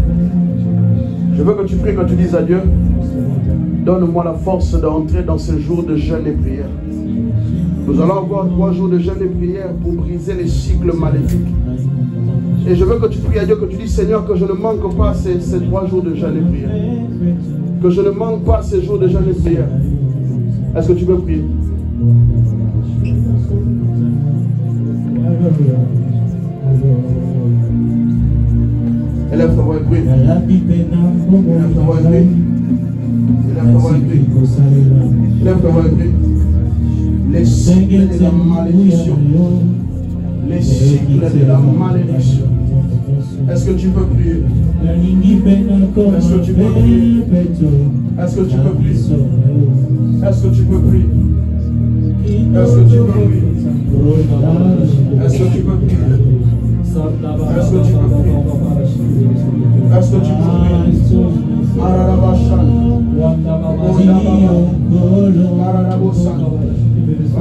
Je veux que tu pries, que tu dises à Dieu, donne-moi la force d'entrer dans ces jours de jeûne et prière. Nous allons avoir 3 jours de jeûne et prière pour briser les cycles maléfiques. Et je veux que tu pries à Dieu, que tu dises, Seigneur, que je ne manque pas ces 3 jours de jeûne et prière. Que je ne manque pas ces jours de jeûne et prière. Est-ce que tu peux prier? Élève ta voix et prie. Élève ta voix et prie. Élève ta voix et prie. Élève ta voix et prie. Les cycles de la malédiction. Les cycles de la malédiction. Est-ce que tu peux prier? Est-ce que tu peux prier? Est-ce que tu peux prier? Est-ce que tu peux prier? Est-ce que tu peux prier? Est-ce que tu peux prier? Est-ce que tu peux prier? Est-ce que tu peux prier?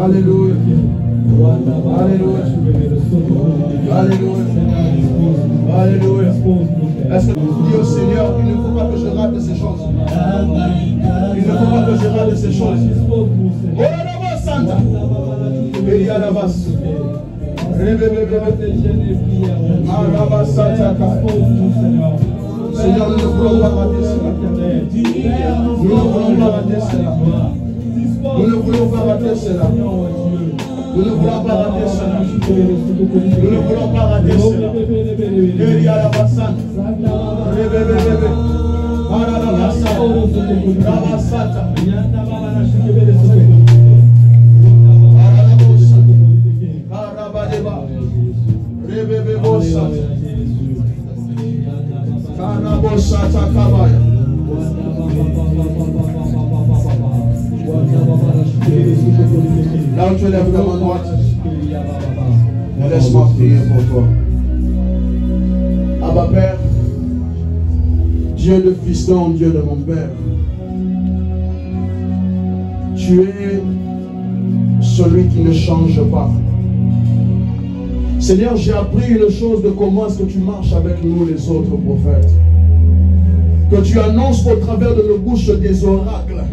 Alléluia. Alléluia. Alléluia. Alléluia. Est-ce que tu dis au Seigneur, il ne faut pas que je rate ces choses. Il ne faut pas que je rate ces choses. Oh, la Santa. Il y a la basse. Seigneur, nous ne voulons pas rater cela. Nous ne voulons pas rater cela. Nous ne voulons pas rater cela. Nous ne voulons pas rater cela. Nous ne voulons pas rater cela. Il y a la basse. Là où tu lèves la main droite, laisse-moi prier pour toi. Abba Père, Dieu de fiston, Dieu de mon Père, tu es celui qui ne change pas. Seigneur, j'ai appris une chose de comment est-ce que tu marches avec nous les autres prophètes. Que tu annonces au travers de nos bouches des oracles.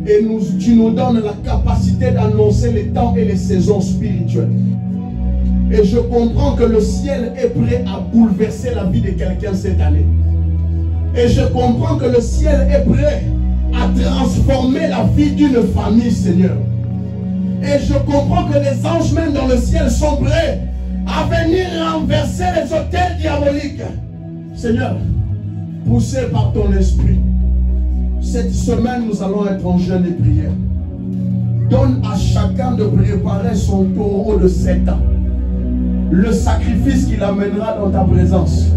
Et tu nous donnes la capacité d'annoncer les temps et les saisons spirituelles. Et je comprends que le ciel est prêt à bouleverser la vie de quelqu'un cette année. Et je comprends que le ciel est prêt à transformer la vie d'une famille, Seigneur. Et je comprends que les anges même dans le ciel sont prêts à venir renverser les autels diaboliques. Seigneur, poussé par ton esprit, cette semaine nous allons être en jeûne et prière. Donne à chacun de préparer son taureau de 7 ans, le sacrifice qu'il amènera dans ta présence,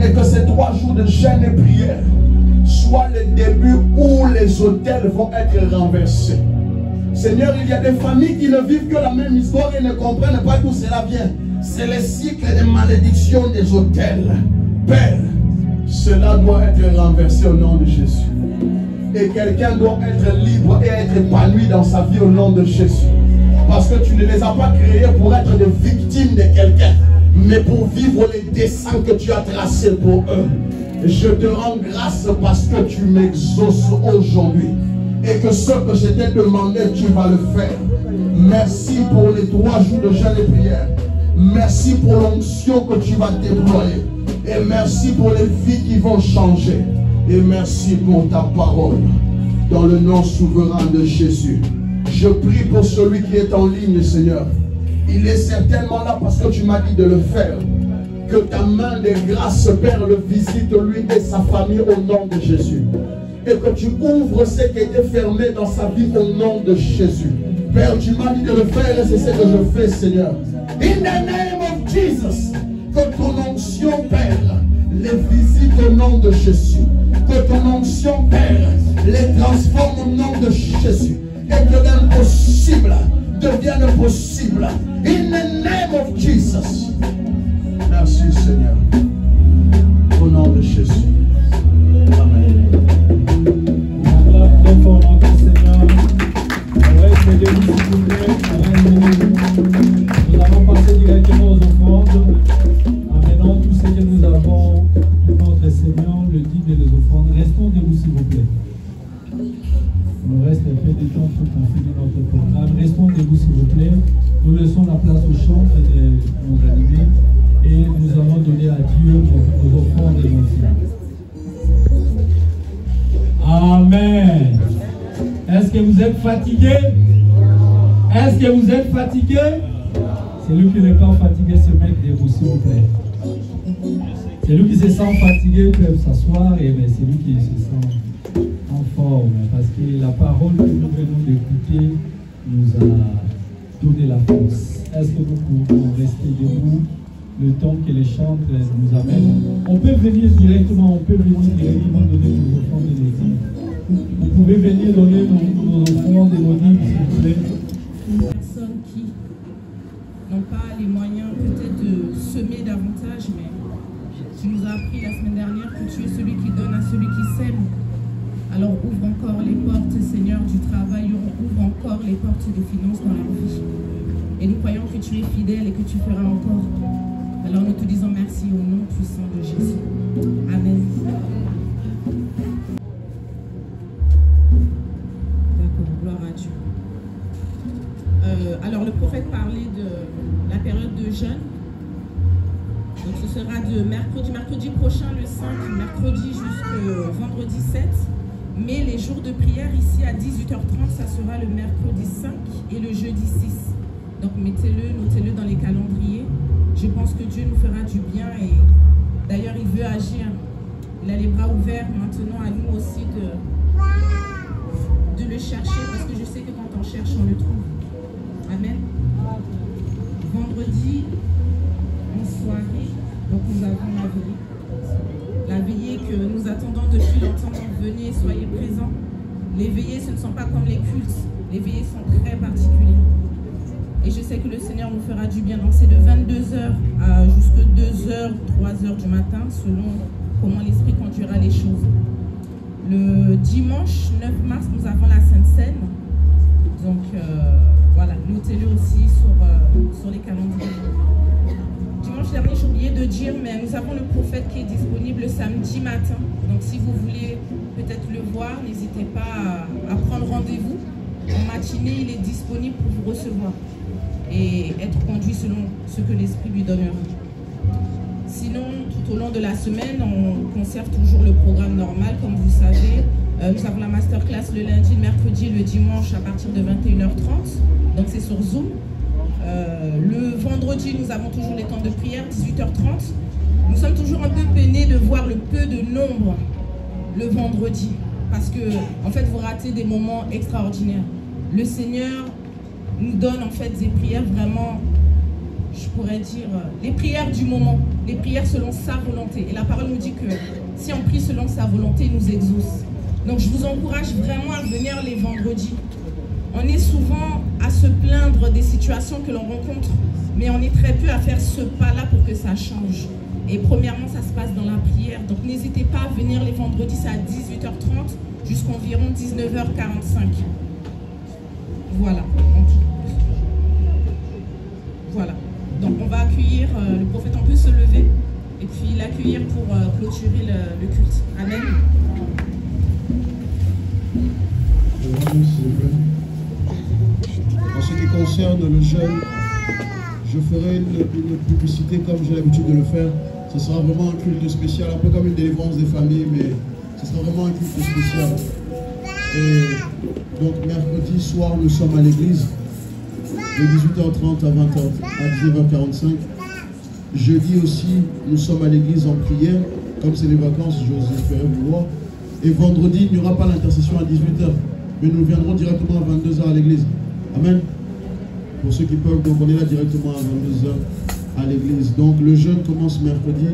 et que ces 3 jours de jeûne et prière soient le début où les autels vont être renversés. Seigneur, il y a des familles qui ne vivent que la même histoire et ne comprennent pas d'où cela vient. C'est le cycle de malédiction des autels. Père, cela doit être renversé au nom de Jésus. Et quelqu'un doit être libre et être épanoui dans sa vie au nom de Jésus. Parce que tu ne les as pas créés pour être des victimes de quelqu'un, mais pour vivre les desseins que tu as tracés pour eux. Je te rends grâce parce que tu m'exauces aujourd'hui. Et que ce que je t'ai demandé, tu vas le faire. Merci pour les 3 jours de jeûne et prière. Merci pour l'onction que tu vas déployer. Et merci pour les vies qui vont changer. Et merci pour ta parole. Dans le nom souverain de Jésus. Je prie pour celui qui est en ligne, Seigneur. Il est certainement là parce que tu m'as dit de le faire. Que ta main de grâce, Père, le visite lui et sa famille au nom de Jésus. Et que tu ouvres ce qui était fermé dans sa vie au nom de Jésus. Père, tu m'as dit de le faire et c'est ce que je fais, Seigneur. In the name of Jesus. Que ton onction, Père, les visite au nom de Jésus. Que ton onction, Père, les transforme au nom de Jésus. et que l'impossible devienne possible. In the name of Jesus. Merci Seigneur. Au nom de Jésus. Amen. On acclame très fort notre Seigneur. On va essayer s'il vous plaît. Nous allons passer directement aux offrandes. Amenons tout ce que nous avons pour notre Seigneur, le dîme et les offrandes. Restons debout s'il vous plaît. Il nous reste un peu de temps pour finir notre programme. Restons debout s'il vous plaît. Nous laissons la place au chant de nos animés et nous allons donner à Dieu nos offrandes et nos dîmes. Amen. Est-ce que vous êtes fatigué? Est-ce que vous êtes fatigué? Celui qui n'est pas fatigué se met debout s'il vous plaît. Celui qui se sent fatigué peut s'asseoir et celui qui se sent en forme, parce que la parole que nous venons d'écouter nous a donné la force. Est-ce que nous pouvons rester debout le temps que les chantres nous amènent? On peut venir directement donner nos offrandes et nos dîmes. Vous pouvez venir donner nos offrandes et nos dîmes, s'il vous plaît. Personnes qui n'ont pas les moyens peut-être de semer davantage, mais tu nous as appris la semaine dernière que tu es celui qui donne à celui qui sème. Alors ouvre encore les portes, Seigneur, du travail, ouvre encore les portes des finances dans leur vie. Et nous croyons que tu es fidèle et que tu feras encore. Alors nous te disons merci au nom puissant de Jésus. Amen. D'accord, gloire à Dieu. Alors le prophète parlait de la période de jeûne. Donc ce sera de mercredi prochain le 5, mercredi jusqu'au vendredi 7. Mais les jours de prière ici à 18h30, ça sera le mercredi 5 et le jeudi 6. Donc mettez-le, notez-le dans les calendriers. Je pense que Dieu nous fera du bien et d'ailleurs il veut agir. Il a les bras ouverts maintenant à nous aussi de le chercher, parce que je sais que quand on cherche, on le trouve. Amen. Vendredi, en soirée, donc nous avons la veillée. La veillée que nous attendons depuis longtemps. Donc venez, soyez présents. Les veillées, ce ne sont pas comme les cultes. Les veillées sont très particulières. Et je sais que le Seigneur nous fera du bien. Donc c'est de 22h jusqu'à 2h, 3h du matin, selon comment l'Esprit conduira les choses. Le dimanche 9 mars, nous avons la Sainte Seine. Donc voilà, notez-le aussi sur les calendriers. Dimanche dernier, j'ai oublié de dire, mais nous avons le prophète qui est disponible le samedi matin. Donc si vous voulez peut-être le voir, n'hésitez pas à prendre rendez-vous. En matinée, il est disponible pour vous recevoir et être conduit selon ce que l'Esprit lui donnera. Sinon, tout au long de la semaine, on conserve toujours le programme normal, comme vous savez. Nous avons la masterclass le lundi, le mercredi et le dimanche à partir de 21h30. Donc c'est sur Zoom. Le vendredi, nous avons toujours les temps de prière, 18h30. Nous sommes toujours un peu peinés de voir le peu de nombre le vendredi. Parce que, en fait, vous ratez des moments extraordinaires. Le Seigneur nous donne, en fait, des prières vraiment, je pourrais dire, les prières du moment. Les prières selon sa volonté. Et la parole nous dit que si on prie selon sa volonté, il nous exauce. Donc, je vous encourage vraiment à venir les vendredis. On est souvent à se plaindre des situations que l'on rencontre, mais on est très peu à faire ce pas-là pour que ça change. Et premièrement, ça se passe dans la prière. Donc n'hésitez pas à venir les vendredis, c'est à 18h30 jusqu'à environ 19h45. Voilà. Voilà. Donc on va accueillir le prophète, on peut se lever et puis l'accueillir pour clôturer le culte. Amen. En ce qui concerne le jeûne, je ferai une publicité comme j'ai l'habitude de le faire. Ce sera vraiment un culte spécial, un peu comme une délivrance des familles, mais ce sera vraiment un culte spécial. Et donc mercredi soir, nous sommes à l'église, de 18h30 à 19h45. Jeudi aussi, nous sommes à l'église en prière, comme c'est les vacances, j'ose espérer vous voir. Et vendredi, il n'y aura pas l'intercession à 18h, mais nous viendrons directement à 22h à l'église. Amen. Pour ceux qui peuvent, donc on est là directement à 22h à l'église. Donc le jeûne commence mercredi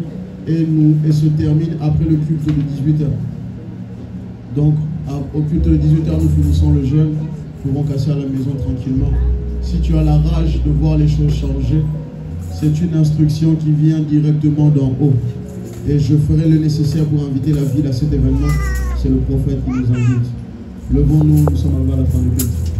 et se termine après le culte de 18h. Donc au culte de 18h, nous finissons le jeûne pourront casser à la maison tranquillement. Si tu as la rage de voir les choses changer, c'est une instruction qui vient directement d'en haut. Et je ferai le nécessaire pour inviter la ville à cet événement. C'est le prophète qui nous invite. Levons-nous, nous sommes arrivés à la fin du culte.